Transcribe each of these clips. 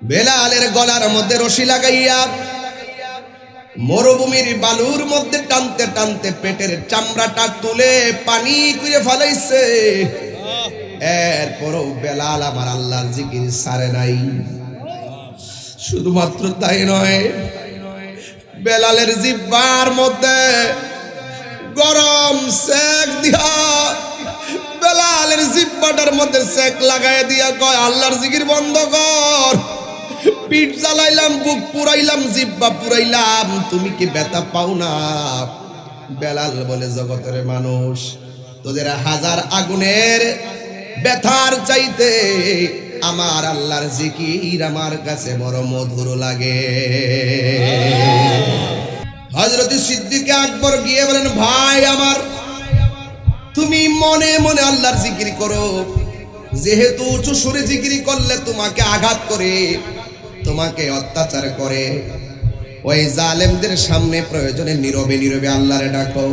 বেলালের গলার মধ্যে রশি লাগাইয়া মরুভূমির বালুর মধ্যে টানতে টানতে পেটের চামড়াটা তুলে পানি করে ফেলাইছে। এরপরও বেলাল আমার আল্লাহর জিকির ছাড়ে নাই। শুধুমাত্র তাই নয়, বেলালের জিহ্বার মধ্যে গরম সেক দিয়া বেলালের জিহ্বাটার মধ্যে সেক লাগাই দিয়া কয়, আল্লাহর জিকির বন্ধ কর। পিঠ জ্বালাইলাম, বুক পুরাইলাম, জিহ্বা পুরাইলাম, তুমি কি ব্যথা পাও না? বেলাল বলে, জগতের মানুষ, তোদের হাজার আগুনের ব্যথার চাইতে আমার আল্লাহর জিকির আমার কাছে বড় মধুর লাগে। হযরত সিদ্দিক আকবর গিয়ে বলেন, ভাই আমার, তুমি মনে মনে আল্লাহর জিকির করো, যেহেতু উঁচু সুরে জিকির করলে তোমাকে আঘাত করে, তোমাকে অত্যাচার করে, ওই জালেমদের সামনে প্রয়োজনে নীরবে নীরবে আল্লাহরে ডাকো।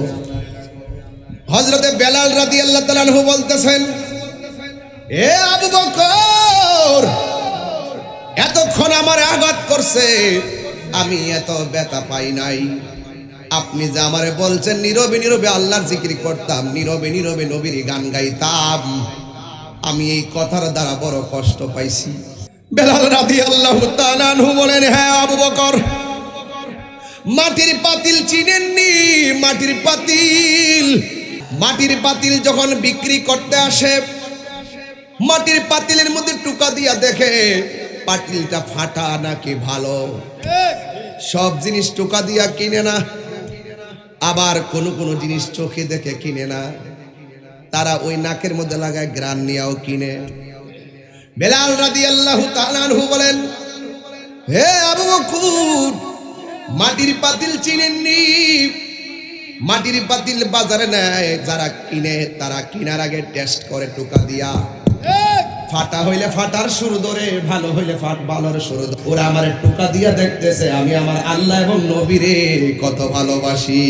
হযরতে বেলাল রাদিয়াল্লাহু তাআলা আনহু বলতেছেন, এ আবু বকর, এতক্ষণ আমার আঘাত করছে, আমি এত ব্যথা পাই নাই। আপনি যে আমারে বলছেন নীরবে নীরবে আল্লাহর জিকির করতাম, নীরবে নীরবে নবীর গান গাইতাম, আমি এই কথার দ্বারা বড় কষ্ট পাইছি। বেলাল রাদিয়াল্লাহু তাআলা আনহু বলেন, হ্যাঁ আবু বকর, মাটির পাতিল চিনেননি? মাটির পাতিল, মাটির পাতিল যখন বিক্রি করতে আসে, মাটির পাতিলের মধ্যে টুকা দিয়া দেখে পাতিলটা ফাটা নাকি ভালো। সব জিনিস টুকা দিয়া কিনে না, আবার কোন কোন জিনিস চোখে দেখে কিনে না, তারা ওই নাকের মধ্যে লাগায় গ্রান নিয়েও কিনে। বেলাল রাদিয়াল্লাহু তাআলা আনহু বলেন, হে আবু বকর, মাটির পাতিল চিনেননি? মাটির পাতিল বাজারে নেয় যারা কিনে, তারা কিনার আগে টেস্ট করে টুকা দিয়া, ফাটা হইলে ফাটার শুরু ধরে, ভালো হইলে ভালোর শুরু ধরে। ওরা আমার টুকা দিয়া দেখতেছে আমি আমার আল্লাহ এবং নবীরে কত ভালোবাসি।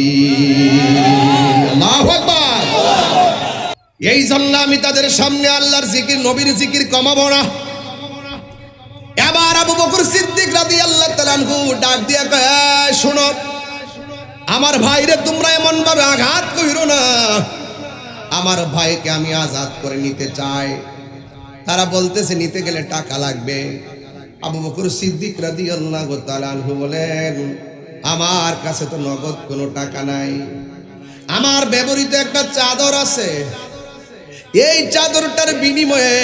আল্লাহু আকবার। এই জন্য আমি তাদের সামনে আল্লাহর জিকির, নবীর জিকির কমাবো না। এবার আবু বকর সিদ্দিক রাদিয়াল্লাহু তাআলা আনহু ডাক দিয়া কয়, শোনো, আমার ভাইরে তোমরা এমন ভাবে আঘাত কইরো না, আমার ভাইকে আমি আজাদ করে নিতে চাই। তারা বলতেছে নিতে গেলে টাকা লাগবে। আবু বকর সিদ্দিক রাদিয়াল্লাহু তাআলা আনহু বলেন, আমার কাছে তো নগদ কোনো টাকা নাই, আমার ব্যবহৃত একটা চাদর আছে, এই চাদরটার বিনিময়ে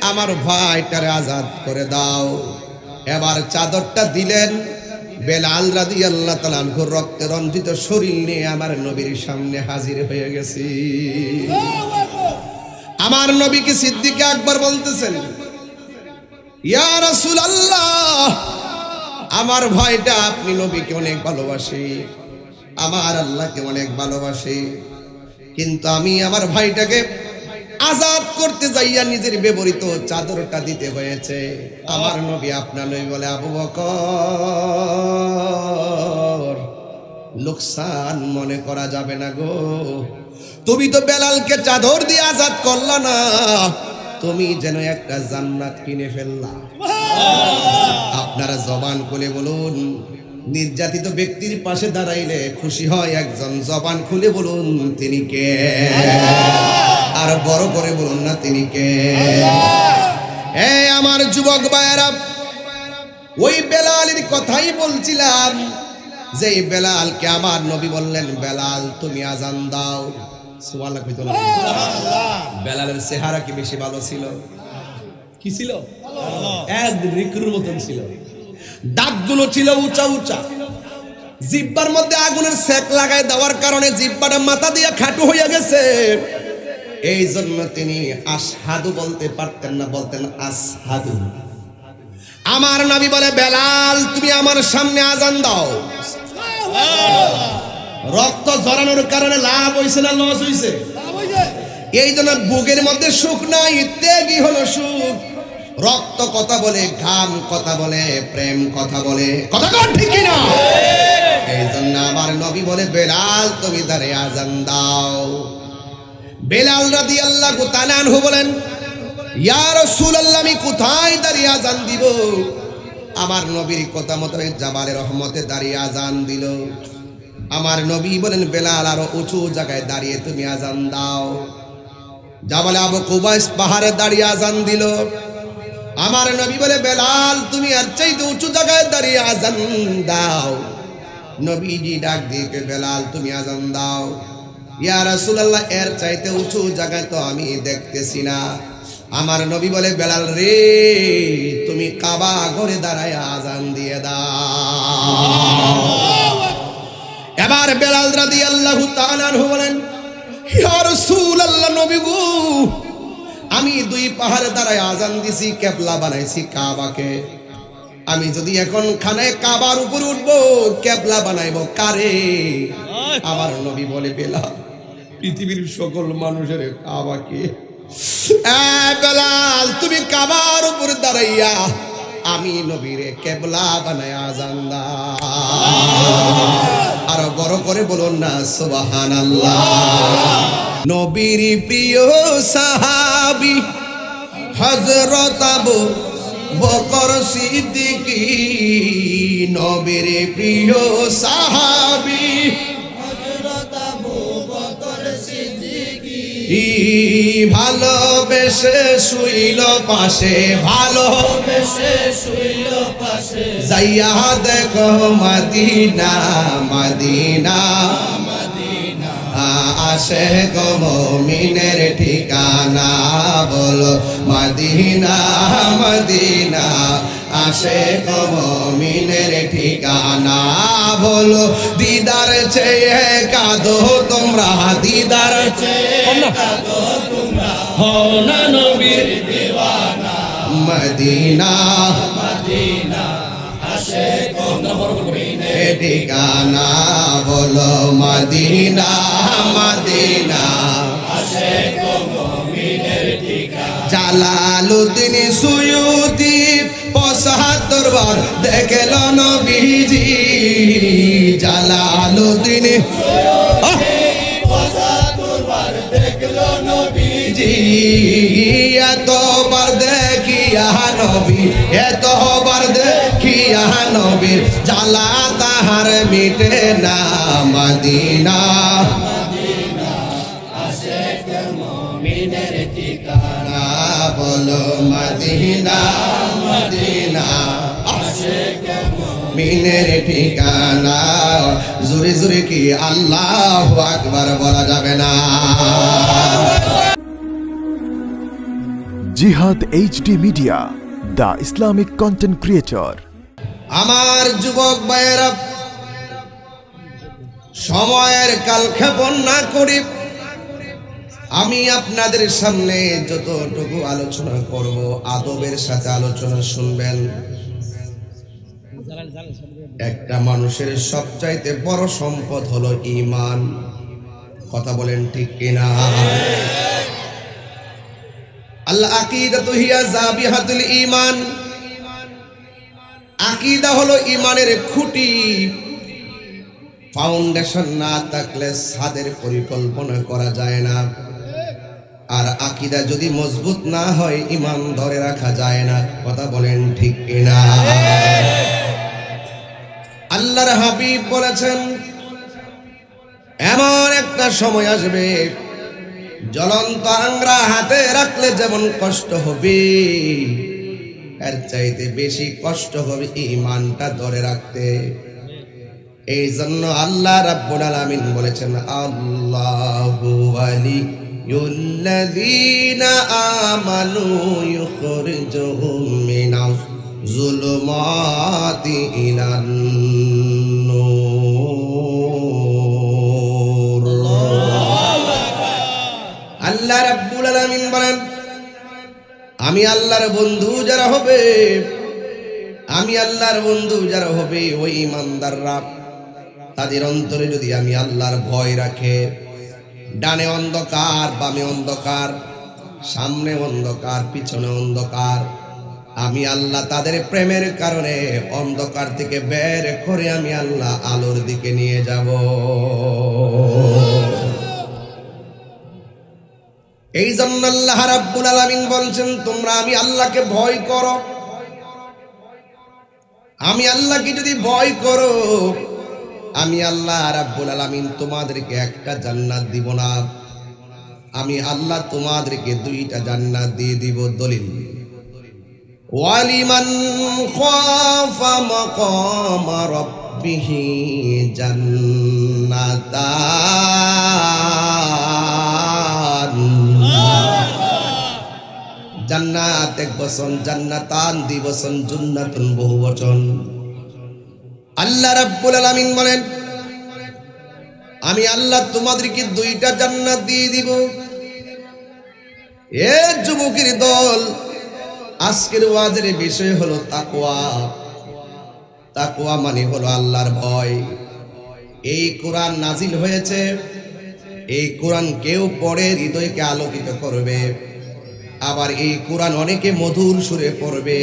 আমার ভাইটারে আজাদ করে দাও। এবার চাদরটা দিলেন। বেলাল রাদিয়াল্লাহু তাআলা আনহুর রক্তে রঞ্জিত শরীর নিয়ে আমার নবীর সামনে হাজির হয়ে গেছি। আমার নবীকে সিদ্দিক আকবর বলতেছেন, ইয়া রাসূলুল্লাহ, আমার ভাইটা আপনি নবীকে অনেক ভালোবাসে, আমার আল্লাহকে অনেক ভালোবাসে, কিন্তু আমি আমার ভাইটাকে আজাদ করতে যাইয়া নিজের ব্যবহৃত চাদরটা দিতে হয়েছে। আমার নবী আপনার নবী বলে, আবু বকর, লোকসান মনে করা যাবে না গো, তুমি তো বেলালকে চাদর দিয়ে আজাদ করলা না, তুমি যেন একটা জান্নাত কিনে ফেললা। আপনারা জবান খুলে বলুন, নির্যাতিত ব্যক্তির পাশে দাঁড়াইলে খুশি হয় একজন, জবান খুলে বলুন তিনি কে? আর বড় করে বলুন না তিনি কে? আমার যুবক ভাইয়েরা, ওই বেলালের কথাই বলছিলাম, যে বেলালকে আমার নবী বললেন, বেলাল তুমি আজান দাও। সুবহানাল্লাহ কইতো না? বেলালের চেহারা কি বেশি ভালো ছিল? কি ছিল? এক রিকুর মতন ছিল, দাঁতগুলো ছিল উঁচা উঁচা, জিহ্বার মধ্যে আগুনের সেক লাগায় দেওয়ার কারণে জিহ্বাটা মাথা দিয়ে খাটু হয়ে গেছে। এই জন্য তিনি আশহাদু বলতে পারতেন না, বলতেন আসহাদু। আমার নবী বলে, বেলাল তুমি আমার সামনে আজান দাও। রক্ত ঝরানোর কারণে লাভ হইছে না লস হইছে? এই জন্য বুকের মধ্যে সুখ নাই, ত্যাগই হলো সুখ। রক্ত কথা বলে, ঘাম কথা বলে, প্রেম কথা বলে, কথা কন ঠিক কিনা? এই জন্য আমার নবী বলে, বেলাল তুমি দাঁড়িয়ে আজান দাও। বেলাল রাদিয়াল্লাহু তাআলা আনহু বলেন, ইয়া রাসূলুল্লাহ, আমি কোথায় দাঁড়িয়ে আজান দিব? আমার নবীর কথা মতো জাবালে রহমতে দাঁড়িয়ে আজান দিল। আমার নবী বলেন বেলাল আরো উঁচু জায়গায় দাঁড়িয়ে তুমি আজান দাও। জাবালে আবু কুবাইস পাহাড়ে দাঁড়িয়ে আজান দিল। আমার নবী বলে বেলাল তুমি আর চাইতে উঁচু জায়গায় দাঁড়িয়ে আজান দাও। নবীজি ডাক দিয়ে বেলাল তুমি আজান দাও। ইয়া রাসূলুল্লাহ এর চাইতে উঁচু জায়গায় তো আমি দেখতেছি না। আমার নবী বলে বেলাল রে তুমি কাবা ঘরে দাঁড়ায় আজান দিয়ে দাও। এবার বেলাল রাদিয়াল্লাহু তাআলা আনহু বলেন ইয়া রাসূলুল্লাহ নবী গো আমি দুই পাহাড়ে দাঁড়ায় আজান দিছি, কিবলা বানাইছি কাবাকে। আমি যদি এখন খানে কাবার উপর উঠবো কিবলা বানাইবো কারে? আমার নবী বলে বেলাল পৃথিবীর সকল মানুষের কাবাকে। বেলাল তুমি কাবার উপর দাঁড়াইয়া আমি নবীরে কিবলা বানায় আজান দাও। আরো বড় করে বলুন না সুবহানাল্লাহ। নবীর প্রিয় সাহাবী হযরত আবু বকর সিদ্দিক, নবীর প্রিয় সাহাবী হযরত আবু বকর সিদ্দিক, ভালোবেসে শুইল পাশে, ভালোবেসে শুইল পাশে, যাইয়া দেখো মদিনা মদিনা মদিনা, আসে গো মুমিনের ঠিকানা, বলো মদিনা মদিনা, আসে গো মুমিনের ঠিকানা, বলো দিদার চেয়ে কাঁদো তোমরা, দিদার চেয়ে কাঁদো তোমরা, হও না নবীর দিওয়ানা, মদিনা মদিনা, আসে গো মুমিনের ঠিকানা, বলো মদিনা মদিনা, আসে গো মুমিনের ঠিকানা। জালালউদ্দিন সুয়ুতি ৭৫ বার দেখল নবীজি, জালালউদ্দিন সুয়ুতি ৭৫ বার দেখল নবীজি, এতবার দেখিয়া নবী, এতবার দেখিয়া নবীর জ্বালা তাহার মিটে না, মদিনা মদিনা, আসে গো মুমিনের ঠিকানা, বলো মদিনা মদিনা, আসে গো মুমিনের ঠিকানা। জোরে জোরে কি আল্লাহু আকবার বলা যাবে না? জিহাদ HD media, the Islamic content creator. আমার যুবক ভাইয়েরা, সময়ের কালক্ষেপণ না করি আমি আপনাদের সামনে যতটুকু আলোচনা করব আদবের সাথে আলোচনা শুনবেন। একটা মানুষের সবচাইতে বড় সম্পদ হলো ঈমান। কথা বলেন ঠিক কিনা? আল আকিদাতু হিয়া জাবিহাতুল ঈমান। আকীদা হলো ঈমানের খুঁটি। ফাউন্ডেশন না থাকলে ছাদের পরিকল্পনা করা যায় না। আর আকীদা যদি মজবুত না হয় ঈমান ধরে রাখা যায় না। কথা বলেন ঠিক কিনা? আল্লাহর হাবিব বলেছেন এমন একটা সময় আসবে জ্বলন্ত আংরা হাতে রাখলে যেমন কষ্ট হবে এর চাইতে বেশি কষ্ট হবে ঈমানটা ধরে রাখতে। এই জন্য আল্লাহ রাব্বুল আলামিন বলেছেন আল্লাহু ওয়ালিয়ুল্লাযীনা আমানু ইউখরিজুহুম মিনাজ যুলুমাতি ইলান নূর। আল্লাহ রাব্বুল আলামিন বলেন আমি আল্লাহর বন্ধু যারা হবে, আমি আল্লাহর বন্ধু যারা হবে ওই ঈমানদাররা তাদের অন্তরে যদি আমি আল্লাহর ভয় রাখে, ডানে অন্ধকার বামে অন্ধকার, সামনে অন্ধকার পিছনে অন্ধকার, আমি আল্লাহ তাদের প্রেমের কারণে অন্ধকার থেকে বের করে আমি আল্লাহ আলোর দিকে নিয়ে যাব। এই জন্য আল্লাহ রাব্বুল আলামিন বলছেন তোমরা আমি আল্লাহকে ভয় করো। আমি আল্লাহকে যদি ভয় করো, আমি আল্লাহ রাব্বুল আলামিন তোমাদেরকে একটা জান্নাত দিব না, আমি আল্লাহ তোমাদেরকে দুইটা জান্নাত দিয়ে দিব। দলিল ওয়ালিমান খাফা মাকাম রাব্বিহি জান্নাতান। জান্নাত এক বচন, জান্নাতান দুই বচন, জান্নাতুন বহু বচন। আল্লাহ রাব্বুল আলামিন বলেন আমি আল্লাহ তোমাদেরকে দুইটা জান্নাত দিয়ে দিব। এ যুবকের দল, আজকের ওয়াজের বিষয় হলো তাকওয়া। তাকওয়া মানে হলো আল্লাহর ভয়। এই কোরআন নাজিল হয়েছে, এই কোরআন কেউ পড়ে হৃদয়কে আলোকিত করবে, আবার এই কোরআন অনেকে মধুর সুরে পড়বে,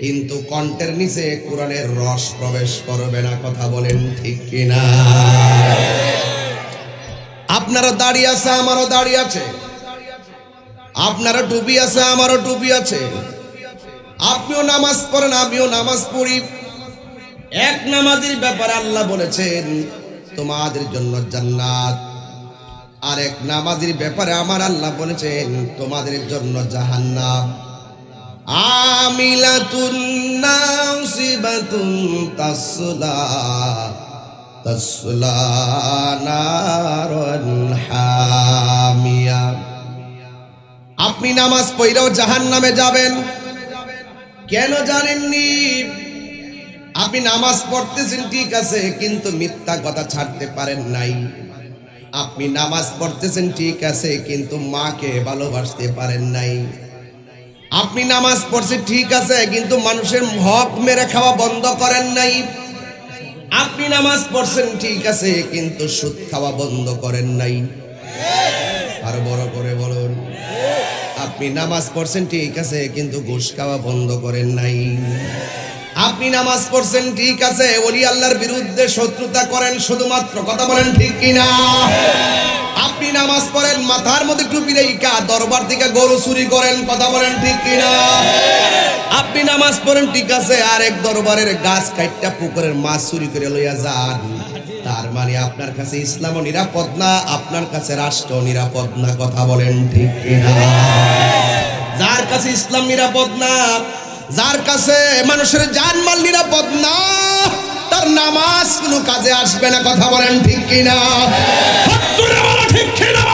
কিন্তু কণ্ঠের নিচে কোরআনের রস প্রবেশ করবে না। কথা বলেন ঠিক কিনা? আপনারা দাঁড়িয়ে আছে, আমারও দাঁড়িয়ে আছে, আপনারা টুপি আছে, আমারও টুপি আছে, আপনিও নামাজ পড়েন, আমিও নামাজ পড়ি। এক নামাজের ব্যাপারে আল্লাহ বলেছেন তোমাদের জন্য জান্নাত, আর এক নামাজের ব্যাপারে আমার আল্লাহ বলেছেন তোমাদের জন্য জাহান্নাম। আমিলাতুন নাসিবাতুন তাসলা নারান হামিয়া। আপনি নামাজ পড়লেও জাহান্নামে যাবেন। কেন জানেননি? আপনি নামাজ পড়তেছেন ঠিক আছে, কিন্তু মিথ্যা কথা ছাড়তে পারেন নাই। আপনি নামাজ পড়তেছেন ঠিক আছে, কিন্তু মাকে ভালোবাসতে পারেন নাই। আপনি নামাজ পড়ছেন ঠিক আছে, কিন্তু মানুষের হক মেরে খাওয়া বন্ধ করেন নাই। আপনি নামাজ পড়ছেন ঠিক আছে, কিন্তু সুদ খাওয়া বন্ধ করেন নাই। আর বড় করে বলুন, আপনি নামাজ পড়ছেন ঠিক আছে, কিন্তু ঘুষ খাওয়া বন্ধ করেন নাই। আপনি নামাজ পড়ছেন ঠিক আছে, ওলি আল্লাহর বিরুদ্ধে শত্রুতা করেন শুধুমাত্র। কথা বলেন ঠিক কিনা? আপনি নামাজ পড়েন, মাথার মধ্যে টুপি রেখা দরবার থেকে গরু চুরি করেন। কথা বলেন ঠিক কিনা? আপনি নামাজ পড়েন ঠিক আছে, আর এক দরবারের গাছ কাইটটা পুকুরের মাছ চুরি করে লইয়া যান। তার মানে আপনার কাছে ইসলামও নিরাপদ না, আপনার কাছে রাষ্ট্র নিরাপদ না। কথা বলেন ঠিক কিনা? যার কাছে ইসলাম নিরাপদ না, যার কাছে মানুষের জানমাল নিরাপদ না, তার নামাজ কোনো কাজে আসবে না। কথা বলেন ঠিক কিনা? ঠিক কিনা?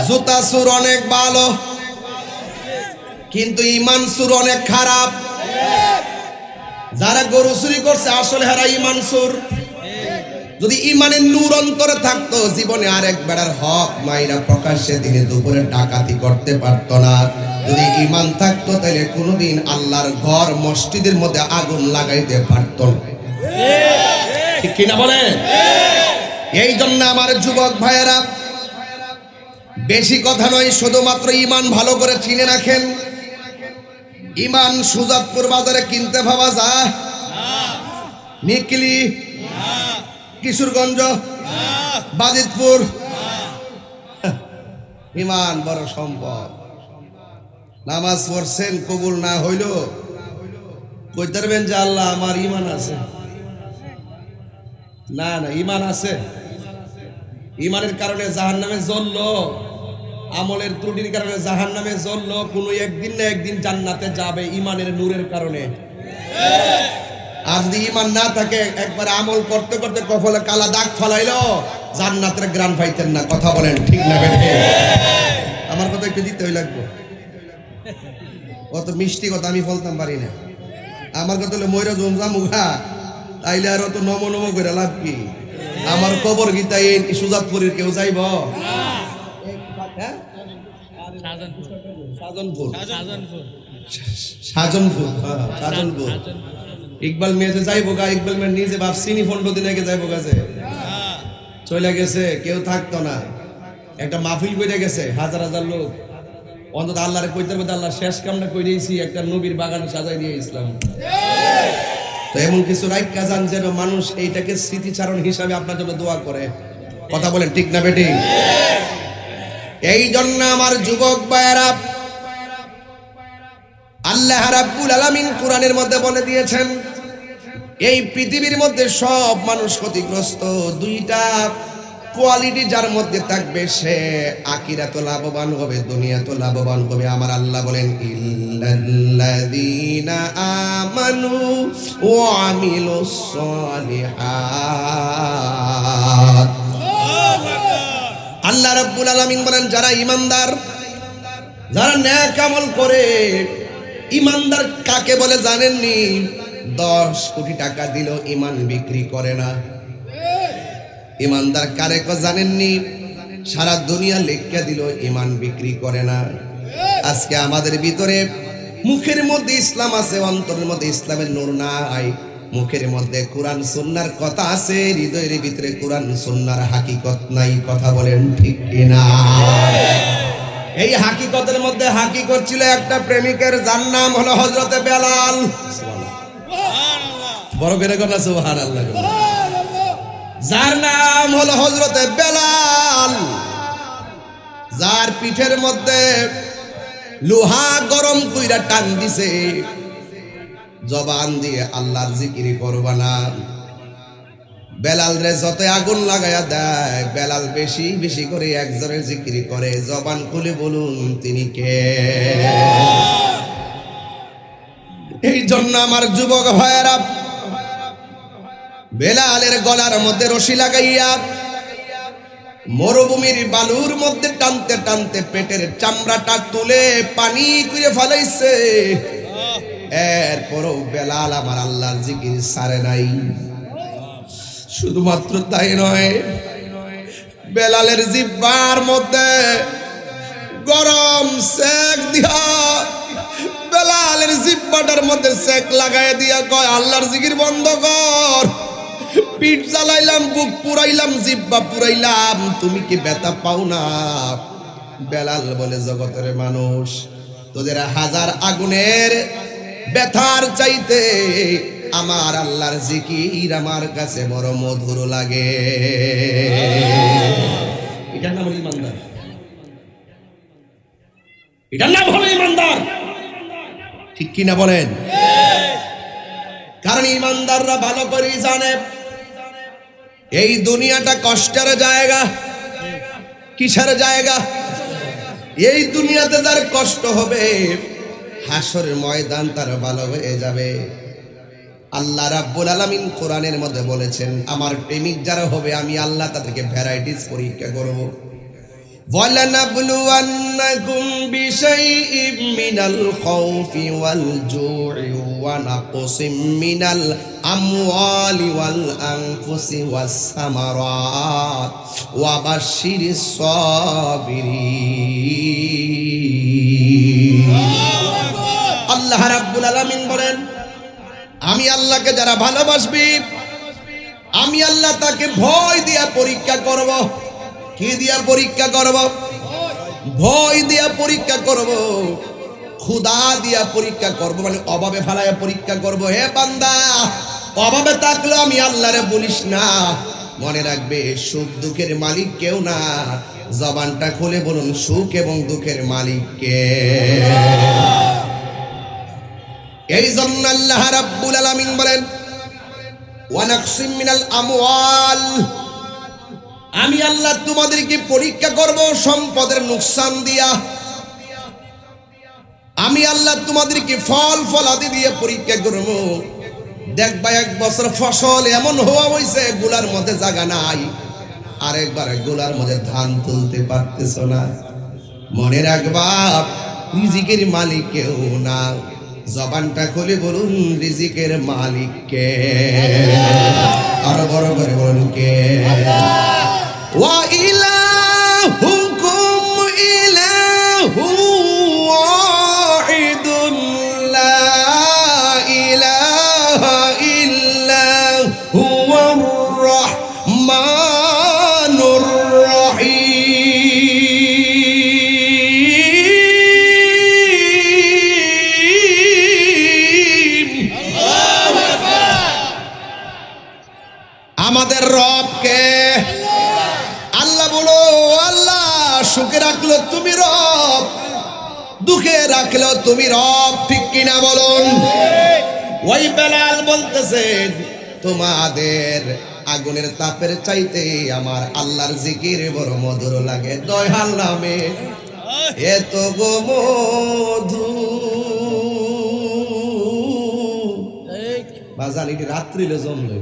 জুতা সুর অনেক ভালো, কিন্তু ইমান সুর অনেক খারাপ। যারা গরু চুরি করছে আসলে হারা ইমান সুর। যদি ইমানের নূর অন্তরে থাকতো, জীবনে আরেক বেড়ার হক মাইরা প্রকাশ্যে দিনে দুপুরে ডাকাতি করতে পারতো না। যদি ইমান থাকতো, তাহলে কোনোদিন আল্লাহর ঘর মসজিদের মধ্যে আগুন লাগাইতে পারতো না। ঠিক কিনা বলেন? এই জন্য আমার যুবক ভাইয়েরা, বেশি কথা নয়, শুধুমাত্র ইমান ভালো করে চিনে রাখেন। ইমান সুজাতপুর বাজারে কিনতে পাওয়া যায়? নিকলি, কিশোরগঞ্জ, বাজিতপুর। ইমান বড় সম্পদ। নামাজ পড়ছেন, কবুল না হইল কইতে পারবেন যে আল্লাহ আমার ইমান আছে? না না, ইমান আছে। ইমানের কারণে জাহান্নামে জ্বললো, আমলের ত্রুটির কারণে জাহান্নামে জ্বললো, কোনো একদিন না একদিন জান্নাতে যাবে ইমানের নূরের কারণে। আর যদি ইমান না থাকে, একবার আমল করতে করতে কপালে কালা দাগ ফলাইলো, জান্নাতের গ্রান পাইতেন না। কথা বলেন ঠিক না বেঠে? আমার কথা একটু দিতে হই লাগবে। অত মিষ্টি কথা আমি বলতাম পারি না। আমার কথা হলো ময়রা জমজা মুখা, তাইলে আর অত নম নম করে লাভ কি? আমার কবর গীতা এই সুজাতপুরের কেউ যাইব? সাজনপুর ইকবাল মেয়ে যাইব গা? ইকবাল মেয়ে নিজে ভাবছিনি 15 দিন আগে যাইব গাছে, চলে গেছে, কেউ থাকতো না। একটা মাহফিল করে গেছে, হাজার হাজার লোক। অন্তত আল্লাহরে কইতে হবে, আল্লাহ শেষ কামটা করে দিয়েছি, একটা নবীর বাগান সাজাই দিয়ে ইসলাম। তো এমন কিছু রাইখা যান যেন মানুষ এইটাকে স্মৃতিচারণ হিসাবে আপনার জন্য দোয়া করে। কথা বলেন ঠিক না বেটি? এই জন্য আমার যুবক ভাইয়েরা, আল্লাহ রাব্বুল আলামিন কোরআনের মধ্যে বলে দিয়েছেন এই পৃথিবীর মধ্যে সব মানুষ ক্ষতিগ্রস্ত, দুইটা কোয়ালিটি যার মধ্যে থাকবে সে আখিরাতে লাভবান হবে, দুনিয়াতে লাভবান হবে। আমার আল্লাহ বলেন ইল্লাল্লাযীনা আমানু ওয়া আমিলুস সালিহাত। আল্লাহ রাব্বুল আলামিন বলেন যারা ঈমানদার, যারা নেক আমল করে। ঈমানদার কাকে বলে জানেননি? 10 কোটি টাকা দিল ঈমান বিক্রি করে না। ঈমানদার কারে কো জানেননি? সারা দুনিয়া লেখা দিল ঈমান বিক্রি করে না। আজকে আমাদের ভিতরে মুখের মধ্যে ইসলাম আছে, অন্তরের মধ্যে ইসলামের নূর নাই। মুখের মধ্যে কোরআন সুন্নাহর কথা আছে, হৃদয়ের ভিতরে কোরআন সুন্নাহর হাকিকত নাই। কথা বলেন ঠিক কিনা? এই হাকিকতের মধ্যে হাকিকত ছিল একটা প্রেমিকের, যার নাম হলো হযরতে বেলাল। বড় করে কথা সুবহানাল্লাহ। যার নাম হলো হযরতে বেলাল, যার পিঠের মধ্যে লোহা গরম কইরা টান দিছে, জবান দিয়ে আল্লাহর জিকির করবা না। বেলাল রে যত আগুন লাগায়া দেয়, বেলাল বেশি বেশি করে একজনের জিকির করে। জবান খুলে বলুন তিনি কে? এই জন্য আমার যুবক ভাইয়েরা, বেলালের গলার মধ্যে রশি লাগাইয়া মরুভূমির বালুর মধ্যে টানতে টানতে পেটের চামড়াটা তুলে পানি করে ফেলাইছে। এরপরও বেলাল আমার আল্লাহর জিকির ছাড়ে নাই। শুধুমাত্র তাই নয়, বেলালের জিহ্বার মধ্যে গরম সেক দিয়া, বেলালের জিহ্বাটার মধ্যে সেক লাগাই দিয়া কয় আল্লাহর জিকির বন্ধ কর। পিঠ জ্বালাইলাম, বুক পুরাইলাম, জিহ্বা পুরাইলাম, তুমি কি ব্যথা পাও না? বেলাল বলে জগতের মানুষ, তোদের হাজার আগুনের ব্যথার চাইতে আমার আল্লাহর জিকির আমার কাছে বড় মধুর লাগে। এটার নাম হলো ইমানদার, এটার নাম হলো ইমানদার। ঠিক কিনা বলেন? কারণ ইমানদাররা ভালো করে জানে এই দুনিয়াটা কষ্টের জায়গা। কিসের জায়গা? এই দুনিয়াতে যার কষ্ট হবে, হাসরের ময়দান তার ভালো হয়ে যাবে। আল্লাহ রাব্বুল আলামিন কোরআনের মধ্যে বলেছেন আমার প্রেমিক যারা হবে আমি আল্লাহ তাদেরকে ভ্যারাইটিস পরীক্ষা করব। ওয়ালানাবলুওয়ান্নাকুম বিশাইইম মিনাল খাউফি ওয়াল জু'i ওয়া নাকসিম মিনাল আমওয়ালি ওয়াল আনফুসি ওয়াস সামারাত ওয়া বাশশিরিস সাবিরিন। আল্লাহ রাব্বুল আলামিন বলেন আমি আল্লাহকে যারা ভালোবাসবি আমি আল্লাহ তাকে ভয় দিয়া পরীক্ষা করব। কি দিয়া পরীক্ষা করব? ভয় দিয়া পরীক্ষা করব, ক্ষুধা দিয়া পরীক্ষা করব, মানে অভাবে ফেলায় পরীক্ষা করব। হে বান্দা, অভাবে থাকলে আমি আল্লাহরে বলিস না। মনে রাখবে সুখ দুঃখের মালিক কেউ না। জবানটা খুলে বলুন সুখ এবং দুঃখের মালিক কে? এই জন্য আল্লাহ রাব্বুল আলামিন বলেন ওয়া নাকসিম মিনাল আমওয়াল, আমি আল্লাহ তোমাদেরকে পরীক্ষা করব সম্পদের নুকসান দিয়া। আমি আল্লাহ তোমাদেরকে ফল ফলাদি দিয়ে পরীক্ষা করব। দেখবা এক বছর ফসল এমন হওয়া হইছে গুলার মধ্যে জায়গা নাই, আরেকবার গুলার মধ্যে ধান তুলতে পারতেছ না। মনে রাখবা রিজিকের মালিক কেউ না। জবানটা খুলে বলুন রিজিকের মালিক কে? আরো বড় করে বলুন কে? ওয়া ইলাহুকুম ইলাহু ওয়াহিদুন লা ইলাহা ইল্লা হুয়ার রাহমানুর রাহিম। আমাদের রব কে? আল্লাহ বলো আল্লাহ সুখে রাখলো তুমি রব, দুঃখে রাখলো তুমি রব, ঠিক কিনা বলুন? ওই বেলাল বলতেছেন তোমাদের আগুনের তাপের চাইতে আমার আল্লাহর জিকির বড় মধুর লাগে, দয়াল নামে এত গো মধু। বাজান এটি রাত্রিলে জমল,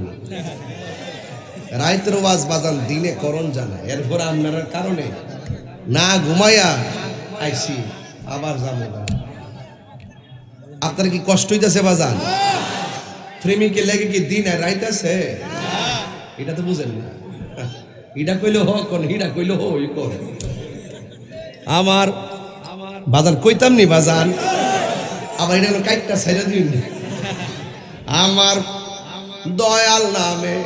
রাইতের ওয়াজ বাজান দিনে করণ জানা, এরপর আপনার কারণে না ঘুমাইয়া আইসি আবার যাবো না। আপনার কি কষ্ট হইতেছে বাজান? প্রেমিকে লেগে কি দিন আর রাইত আছে? এটা তো বুঝেন না, এটা কইলে হ কোন, এটা কইলে হ ওই কোন। আমার বাজান কইতাম নি বাজান, আবার এটা কাইটটা ছেড়ে দিন। আমার দয়াল নামে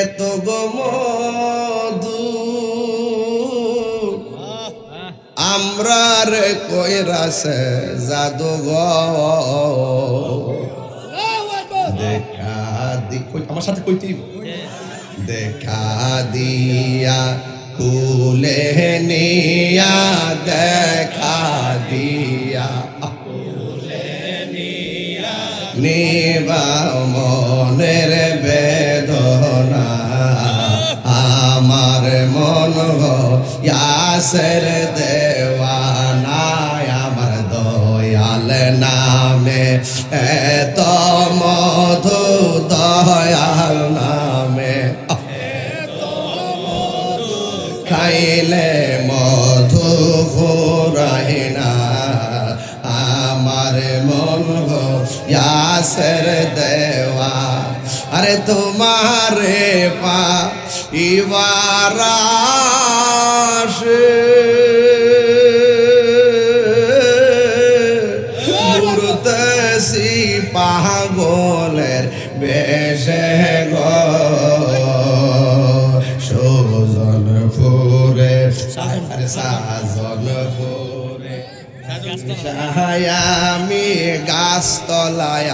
এত গো মধু, আমরা রে কইরাছে জাদু গো, দেখা দি আমার সাথে কইতেই দেখা দিয়া কুলে নিয়া, দেখা দিয়া নিবা মনের বেদনা, আমার মন ইয়াসের দেওয়ানা, আমার দয়াল নামে এত মধু, দয়াল নামে খাইলে মধু ফুরাই না, আমার মন ইয়াসের দেওয়া। আরে তোমারে পা ইবারাশে মুরতেসি পাগলের বেশে গো, সুজন ফুরে সাজন ফুরে আমি গাছ তলায়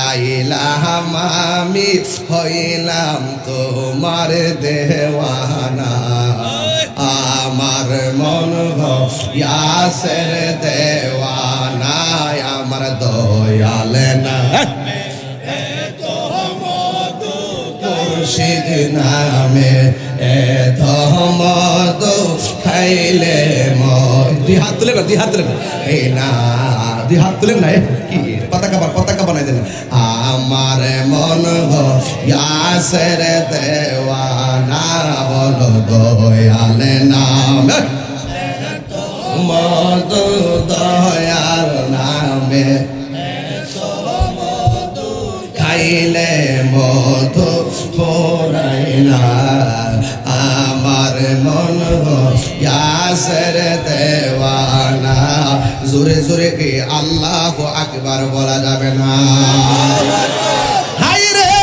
আইলাম, আমি হইলাম তোমার দেওয়ানা, আমার মন ইয়াসের দেওয়ানা, আমার দয়াল না মুর্শিদ নামে এত মধু খাইলে দুই হাত তুলে না, দুই হাত তুলে না, এই না দুই হাত তুলে না, কি পতাকা বানাই দেন। আমার মন ইয়াসের দেওয়ানা, বলো দয়াল নাম মধু, দয়াল নামে খাইলে মধু ফুরাই না, আমার মন ইয়াসের দেওয়ানা। জোরে জোরে কি আল্লাহু আকবার বলা যাবে না? হাই রে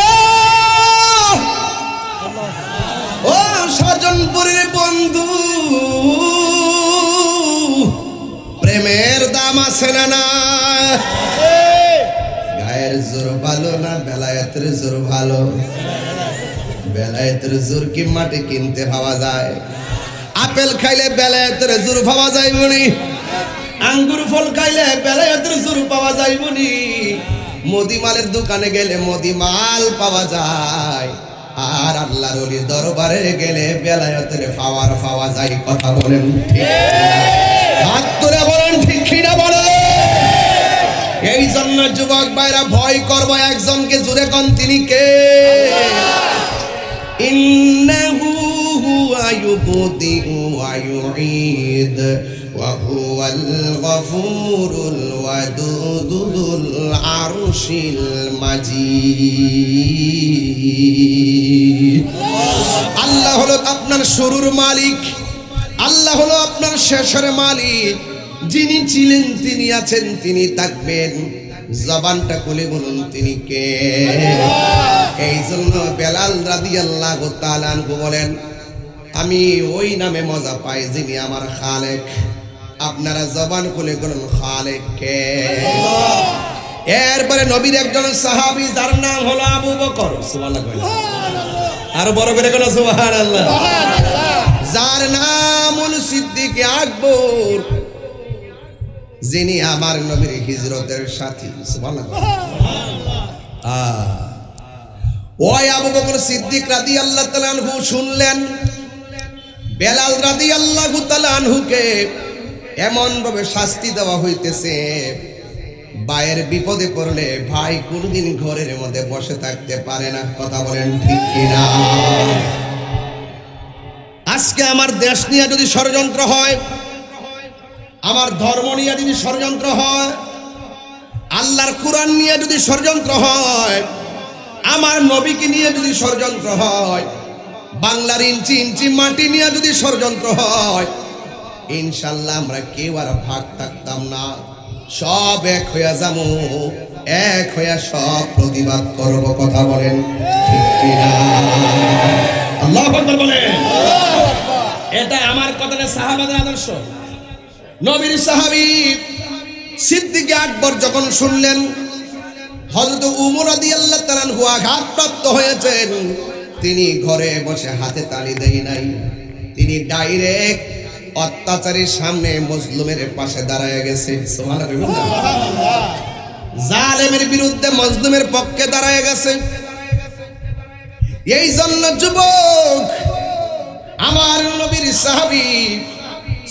ও স্বজনপুরের বন্ধু, প্রেমের দাম আছে না? গায়ের জোর ভালো না বেলায়েতের জোর ভালো? বেলায়েতের জোর কি মাটি কিনতে পাওয়া যায়? আপেল খাইলে বেলায়েতের জোর পাওয়া যায় বনি, আঙ্গুর ফল খাইলে বেলায়েতের জোর পাওয়া যায় বনি, মদিমালের দোকানে গেলে মদিমাল পাওয়া যায়, আর আল্লাহর ওলি দরবারে গেলে বেলায়েতের পাওয়ার পাওয়া যায়। কথা বলেন ঠিক? হাত তুলে বলেন ঠিক কিনা বলেন? এই জন্য যুবক ভাইরা ভয় করবো একজনকে, জুড়ে কোন তিনি কে? ইন্নাহু হুয়া ইউবদিউ ওয়া ইউঈদ ওয়া হুয়াল গফুরুল ওয়াদুদুল আরশিল মাজিদ। আল্লাহ হলো আপনার শুরুর মালিক, আল্লাহ হলো আপনার শেষের মালিক। যিনি ছিলেন তিনি আছেন, তিনি থাকবেন। জবানটা খুলে বলুন তিনি কে? এই জন্য বেলাল রাদিয়াল্লাহু তাআলা আনহু বলেন, আমি ওই নামে মজা পাই যিনি আমার খালেক। আপনারা জবান খুলে বলুন খালেক কে? এরপরে নবীর একজন সাহাবী যার নাম হলো আবু বকর, সুবহানাল্লাহ, আর বড় করে কোন সুবহানাল্লাহ, যার নাম হলো সিদ্দিক আকবর, যিনি আমার নবীর হিজরতের সাথী, সুবহানাল্লাহ। ওই আবু বকর সিদ্দিক রাদিয়াল্লাহু তাআলা আনহু শুনলেন বেলাল রাদিয়াল্লাহু তাআলা আনহুকে এমন ভাবে শাস্তি দেওয়া হইতেছে, ভাইয়ের বিপদে পড়লে ভাই কোনদিন ঘরের মধ্যে বসে থাকতে পারে না। কথা বলেন ঠিক কিনা? আজকে আমার দেশ নিয়ে যদি ষড়যন্ত্র হয়, আমার ধর্ম নিয়ে যদি ষড়যন্ত্র হয়, আল্লাহর কোরআন নিয়ে যদি ষড়যন্ত্র হয়, আমার নবীকে নিয়ে যদি ষড়যন্ত্র হয়, বাংলার ইঞ্চি ইঞ্চি মাটি নিয়ে যদি ষড়যন্ত্র হয়, ইনশাল্লাহ আমরা কেউ আর ভাগ থাকতাম না, সব এক হইয়া যাবো, এক হইয়া সব প্রতিবাদ করব। কথা বলেন ঠিক কিনা? আল্লাহু আকবার বলেন। এটা আমার কথা না, সাহাবাদের আদর্শ। নবীর সাহাবী সিদ্দিক আকবর যখন শুনলেন হযরত উমর রাদিয়াল্লাহু তাআলা আনহু আঘাতপ্রাপ্ত হয়েছেন, তিনি ঘরে বসে হাতে তালি দেয় নাই, তিনি ডাইরেক্ট অত্যাচারীর সামনে মজলুমের পাশে দাঁড়ায় গেছে। সুবহানাল্লাহ। জালেমের বিরুদ্ধে মজলুমের পক্ষে দাঁড়ায় গেছে। এই জন্য যুবক, আমার নবীর সাহাবী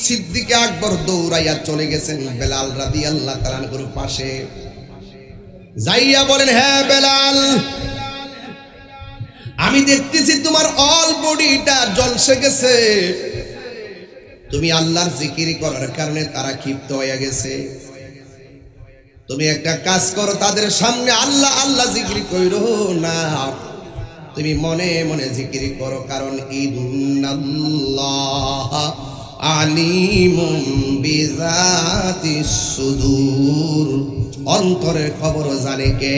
সিদ্দিক আকবর দৌড়াইয়া চলে গেছেন বেলাল রাদিয়াল্লাহু তাআলা আনহুর পাশে, যাইয়া বলেন, হ্যাঁ বেলাল, আমি দেখতেছি তোমার অল বডিটা জলসে গেছে, তুমি আল্লাহর জিকির করার কারণে তারা ক্ষিপ্ত হয়ে গেছে, তুমি একটা কাজ করো, তাদের সামনে আল্লাহ আল্লাহ জিকির কইরো না, তুমি মনে মনে জিকির করো, কারণ ইন্নাল্লাহ আলিমুম বিযাতিস সুদূর, অন্তরের খবর জানে কে।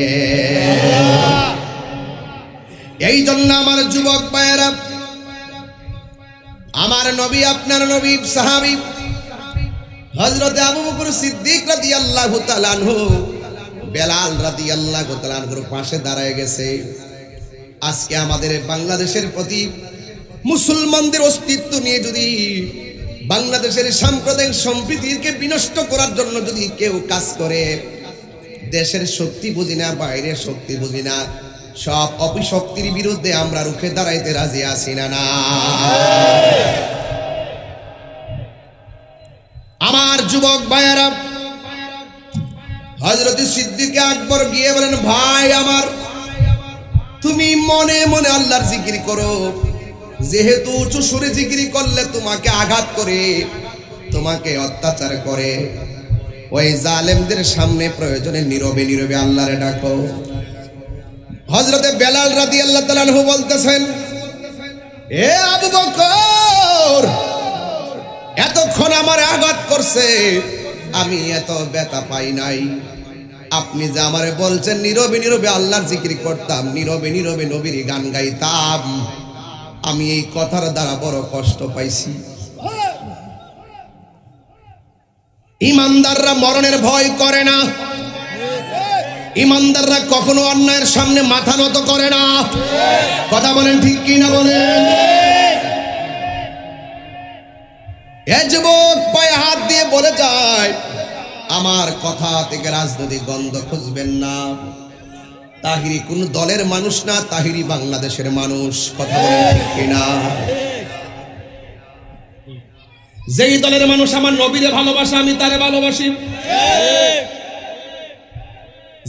এই জন্য আমার যুবক ভাইয়েরা, আমার নবী, আপনার নবী সাহাবী হযরত আবু বকর সিদ্দিক রাদিয়াল্লাহু তাআলা আনহু বেলাল রাদিয়াল্লাহু তাআলা আনহুর পাশে দাঁড়ায় গেছে। আজকে আমাদের বাংলাদেশের প্রতি মুসলমানদের অস্তিত্ব নিয়ে যদি বাংলাদেশের সাম্প্রদায়িক সম্প্রীতিকে বিনষ্ট করার জন্য যদি কেউ কাজ করে, দেশের শক্তি বুঝি না, বাইরের শক্তি বুঝি না, সব অপিশক্তির বিরুদ্ধে আমরা রুখে দাঁড়াইতে রাজি আছি না? না। আমার যুবক ভাইয়েরা, হযরত সিদ্দিক আকবর গিয়ে বলেন, ভাই আমার, তুমি মনে মনে আল্লাহর জিকির করো, যেহেতু উঁচু সুরে জিকির করলে তোমাকে আঘাত করে, তোমাকে অত্যাচার করে, ওই জালেমদের সামনে প্রয়োজনে নীরবে নীরবে আল্লাহরে ডাকো। হযরতে বেলাল রাদিয়াল্লাহু তাআলা আনহু বলতেছেন, এ আবু বকর, এতক্ষণ আমার আঘাত করছে, আমি এত ব্যথা পাই নাই, আপনি যে আমারে বলছেন নীরবে নীরবে আল্লাহর জিকির করতাম, নীরবে নীরবে নবীর গান গাইতাম, আমি এই কথার দ্বারা বড় কষ্ট পাইছি। ইমানদাররা মরণের ভয় করে না, ইমানদাররা কখনো অন্যায়ের সামনে মাথা নত করে না। কথা বলেন ঠিক কি না বলেন? এ যুবক পায়ে হাত দিয়ে বলে যায়, আমার কথা থেকে রাজনৈতিক গন্ধ খুঁজবেন না, তাহিরি কোন দলের মানুষ না, তাহিরি বাংলাদেশের মানুষ। কথা বলেন ঠিক কি না? যেই দলের মানুষ আমার নবীরে ভালোবাসে, আমি তারে ভালোবাসি।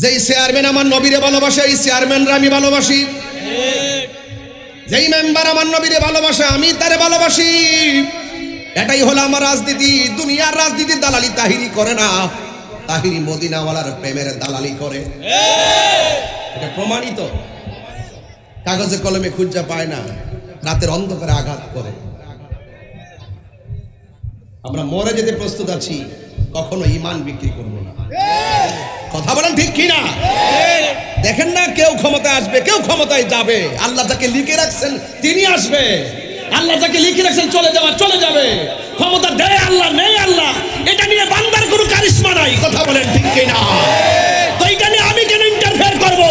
যেই চেয়ারম্যান আমার নবীরে ভালোবাসে, এই চেয়ারম্যানরা আমি ভালোবাসি। যেই মেম্বার আমার নবীরে ভালোবাসে, আমি তারে ভালোবাসি। এটাই হলো আমার রাজনীতি। দুনিয়ার রাজনীতি দালালি তাহিরি করে না, তাহিরি মদিনাওয়ালার প্রেমের দালালি করে। এটা প্রমাণিত, কাগজে কলমে খুঁজে পায় না, রাতের অন্ধকারে আঘাত করে। আমরা মরে যেতে প্রস্তুত আছি, কখনো ঈমান বিক্রি করব না। কথা বলেন ঠিক কি না? দেখেন না, কেউ ক্ষমতায় আসবে, কেউ ক্ষমতায় যাবে, আল্লাহ যাকে লিখে রাখছেন তিনি আসবে, আল্লাহ যাকে লিখে রাখছেন চলে যাওয়া চলে যাবে। ক্ষমতা দেয় আল্লাহ, নেই আল্লাহ, এটা নিয়ে বান্দার কোনো কারিশমা নাই। কথা বলেন ঠিক কি না? তো এইটা নিয়ে আমি কেন ইন্টারফেয়ার করব?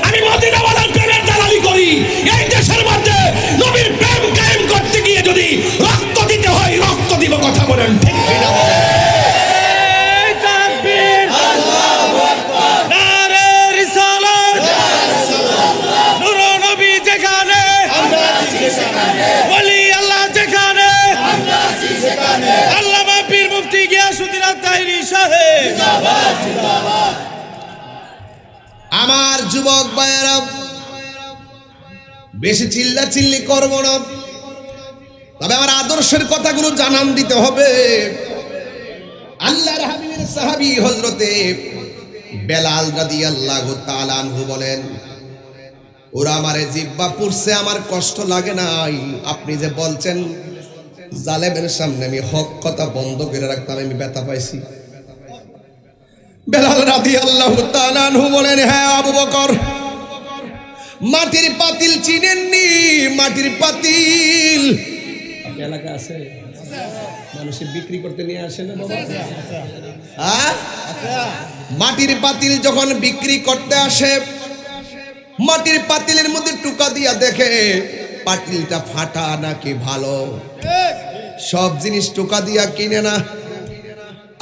আমি মদিনাওয়ালার প্রেমের দালালি করি। এই দেশের মধ্যে নবীর প্রেম কায়েম করতে গিয়ে যদি রক্ত দিতে হয় রক্ত দিব। কথা বলেন ঠিক কিনা? তাকবীর, আল্লাহু আকবার, নারে রিসালাত, নূর নবী যেখানে আমরা আছি সেখানে, ওলি আল্লাহ যেখানে আমরা আছি সেখানে, আল্লামা পীর মুফতি গিয়াসউদ্দিন আত-তাহিরি সাহেব জিন্দাবাদ জিন্দাবাদ। আমার যুবক ভাইয়েরা, বেশি চিল্লা চিল্লি করব না, তবে আমার আদর্শের কথাগুলো জানান দিতে হবে। আল্লাহর হাবিবের সাহাবী হযরতে বেলাল রাদিয়াল্লাহু তাআলা আনহু বলেন, ওরা আমারে জিহ্বা পুড়ছে, আমার কষ্ট লাগে নাই। আপনি যে বলছেন জালেমের সামনে আমি হক কথা বন্ধ করে রাখতাম, আমি ব্যথা পাইছি। বেলাল রাদিয়াল্লাহু তাআলা আনহু বলেন, হ্যাঁ আবু বকর, মাটির পাতিল চিনেননি? মাটির পাতিল আপনার এলাকা আছে, মানুষে বিক্রি করতে নিয়ে আসে না বাবা? হ্যাঁ, মাটির পাতিল যখন বিক্রি করতে আসে, মাটির পাতিলের মধ্যে টুকা দিয়া দেখে পাতিলটা ফাটা নাকি ভালো। সব জিনিস টুকা দিয়া কিনে না,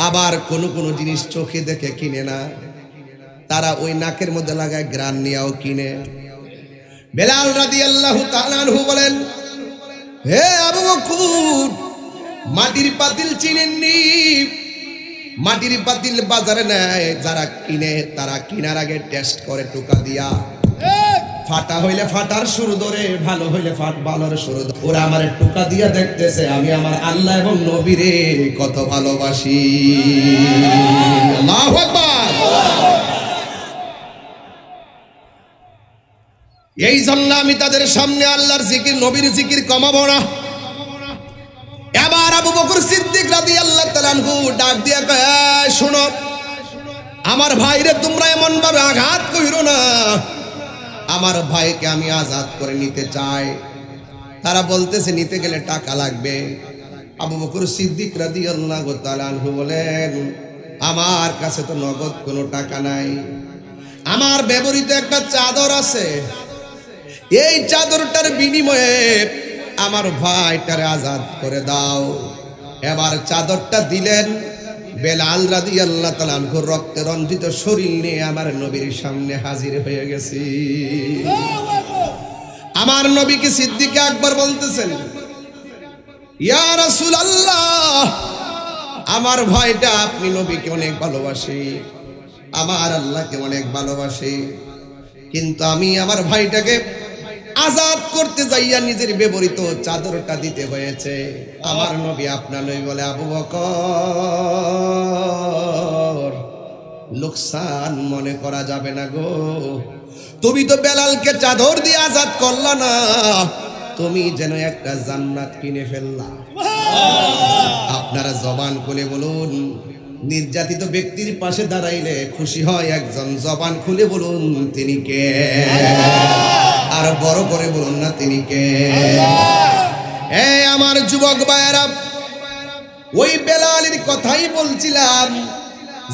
আবার কোন কোন জিনিস চোখে দেখে কিনে না, তারা ওই নাকের মধ্যে লাগায় গ্রান নিয়েও কিনে। বেলাল রাদিয়াল্লাহু তাআলা আনহু বলেন, হে আবু বকর, মাটির পাতিল চিনেননি? মাটির পাতিল বাজারে নেয় যারা কিনে, তারা কিনার আগে টেস্ট করে টুকা দিয়া, ফাটা হইলে ফাটার শুরু ধরে, ভালো হইলে ভালোর শুরু ধরে। ওরা আমার টুকা দিয়া দেখতেছে আমি আমার আল্লাহ এবং নবীরে কত ভালোবাসি। আল্লাহু আকবার। এই জন্য আমি তাদের সামনে আল্লাহর জিকির, নবীর জিকির কমাবো না। এবার আবু বকর সিদ্দিক রাদিয়াল্লাহু তাআলা আনহু ডাক দিয়া কয়, শোনো আমার ভাইরে তোমরা এমন ভাবে আঘাত কইরো না, আমার ভাইকে আমি আজাদ করে নিতে চাই। তারা বলতেছে নিতে গেলে টাকা লাগবে। আবু বকর সিদ্দিক রাদিয়াল্লাহু তাআলা আনহু বলেন, আমার কাছে তো নগদ কোনো টাকা নাই, আমার ব্যবহৃত একটা চাদর আছে, এই চাদরটার বিনিময়ে আমার ভাইটারে আজাদ করে দাও। এবার চাদরটা দিলেন। বেলাল রাদিয়াল্লাহু তাআলা আনহু রক্তে রঞ্জিত শরীর নিয়ে আমার নবীর সামনে হাজির হয়ে গেছে। আমার নবীকে সিদ্দিক আকবর বলতেছেন, ইয়া রাসূলুল্লাহ, আমার ভাইটা আপনি নবীকে অনেক ভালোবাসে, আমার আল্লাহকে অনেক ভালোবাসে, কিন্তু আমি আমার ভাইটাকে আজাদ করতে যাইয়া নিজের ব্যবহৃত চাদরটা দিতে হয়েছে। আমার নবী আপনার নবী বলে, আবু বকর, লোকসান মনে করা যাবে না গো, তুমি তো বেলালকে চাদর দিয়ে আজাদ করলা না, তুমি যেন একটা জান্নাত কিনে ফেললা। আপনারা জবান খুলে বলুন, নির্যাতিত ব্যক্তির পাশে দাঁড়াইলে খুশি হয় একজন, জবান খুলে বলুন তিনি কে? আর বড় করে বলুন না তিনি কে? আমার যুবক ভাইয়েরা, ওই বেলালের কথাই বলছিলাম,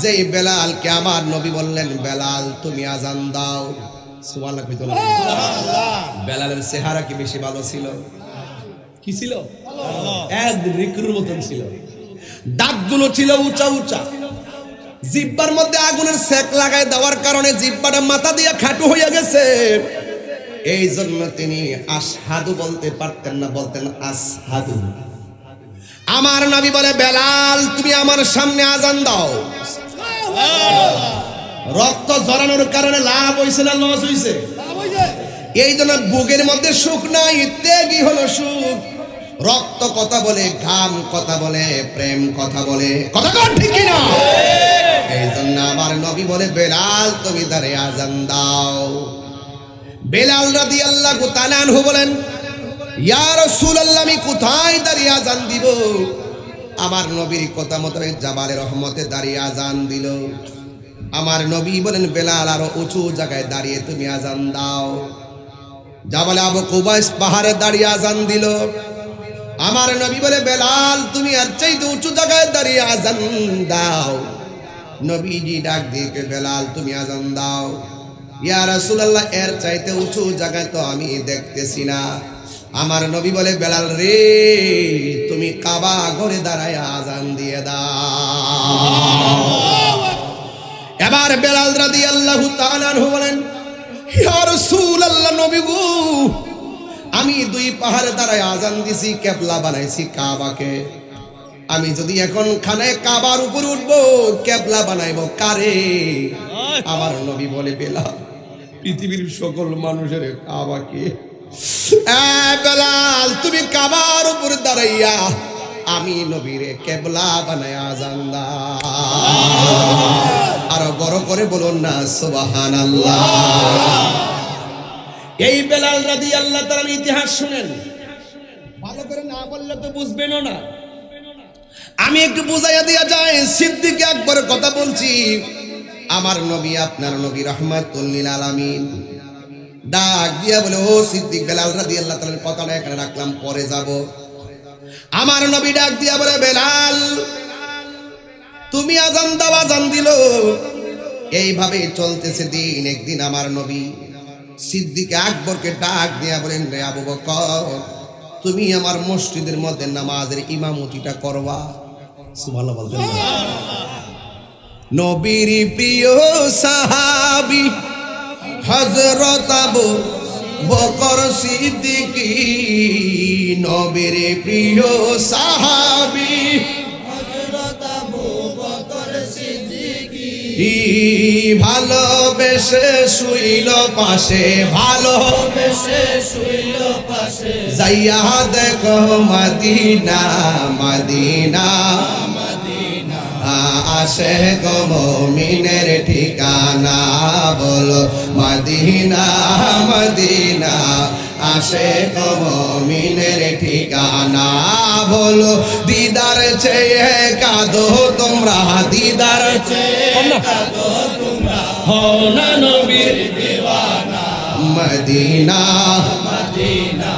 যে বেলালকে আমার নবী বললেন, বেলাল তুমি আজান দাও। সুবহানাল্লাহ কইতো না? বেলালের চেহারা কি বেশি ভালো ছিল? কি ছিল? এক রিকুর মতন ছিল, দাঁতগুলো ছিল উঁচা উঁচা, জিহ্বার মধ্যে আগুনের সেক লাগায় দেওয়ার কারণে জিহ্বাটা মাথা দিয়ে খাটু হয়ে গেছে। এই জন্য তিনি আশহাদু বলতে পারতেন না, বলতেন আসহাদু। আমার নবী বলে, বেলাল তুমি আমার সামনে আজান দাও। রক্ত ঝরানোর কারণে লাভ হইছে না লস হইছে? এই জন্য বুকের মধ্যে সুখ নাই, ত্যাগই হলো সুখ। রক্ত কথা বলে, ঘাম কথা বলে, প্রেম কথা বলে, কথা কন ঠিক কিনা? এই জন্য আমার নবী বলে, বেলাল তুমি দাঁড়িয়ে আজান দাও। বেলাল রাদিয়াল্লাহু তাআলা আনহু বলেন, ইয়া রাসূলুল্লাহ, আমি কোথায় দাঁড়িয়ে আজান দিব? আমার নবীর কথা মতো জাবালে রহমতে দাঁড়িয়ে আজান দিল। আমার নবী বলেন, বেলাল আরো উঁচু জায়গায় দাঁড়িয়ে তুমি আজান দাও। জাবালে আবু কুবাইস পাহাড়ে দাঁড়িয়ে আজান দিল। আমার নবী বলে, বেলাল তুমি আর চাইতে উঁচু জায়গায় দাঁড়িয়ে আজান দাও। নবীজি ডাক দিয়ে বেলাল তুমি আজান দাও। ইয়া রাসূলুল্লাহ এর চাইতে উঁচু জায়গায় তো আমি দেখতেছি না। আমার নবী বলে বেলাল রে তুমি কাবা ঘরে দাঁড়ায় আজান দিয়ে দাও। এবার বেলাল রাদিয়াল্লাহু তাআলা আনহু বলেন ইয়া রাসূলুল্লাহ নবী গো আমি দুই পাহাড়ে দাঁড়ায় আজান দিছি, কিবলা বানাইছি কাবাকে, আমি যদি এখন খানে কাবার উপর উঠবো কিবলা বানাইবো কারে? আমার নবী বলে বেলাল পৃথিবীর সকল মানুষের কাবাকে, বেলাল তুমি কাবার উপর দাঁড়াইয়া আমি নবীরে কিবলা বানায় আজান দাও। আরো বড় করে বলুন না সুবহানাল্লাহ। এই বেলাল রাদিয়াল্লাহু তাআলার ইতিহাস শুনেন, ভালো করে না বললে তো বুঝবেনও না। আমি একটু বুঝাইয়া দিয়া যায় সিদ্দিক আকবরের কথা বলছি। আমার নবী আপনার নবী রাহমাতুল লিল আলামিন ডাক দিয়া বলে ও সিদ্দিক বেলাল রাদিয়াল্লাহু তাআলার কথাটা এখানে রাখলাম পরে যাব। আমার নবী ডাক দিয়া বলে বেলাল তুমি আজান দাও, আজান দিল। এইভাবে চলতেছে দিন। একদিন আমার নবী সিদ্দিক আকবরকে ডাক দিয়া বলেন রে আবু বকর তুমি আমার মসজিদের মধ্যে নামাজের ইমামতিটা করবা। সুবহানাল্লাহ বলতেন। নবীর প্রিয় সাহাবী হযরত আবু বকর সিদ্দিক, নবীর প্রিয় সাহাবী হযরত আবু বকর সিদ্দিক, ভালোবেসে শুইল পাশে, ভালোবেসে শুইল পাশে, যাইয়া দেখো মদিনা মদিনা মদিনা, আসে গো মুমিনের ঠিকানা, বলো মদিনা মদিনা, আসে গো মুমিনের ঠিকানা, বলো দিদার চেয়ে কাঁদো তোমরা, দিদার চেয়ে কাঁদো তোমরা, হও না নবীর দিওয়ানা, মদিনা মদিনা,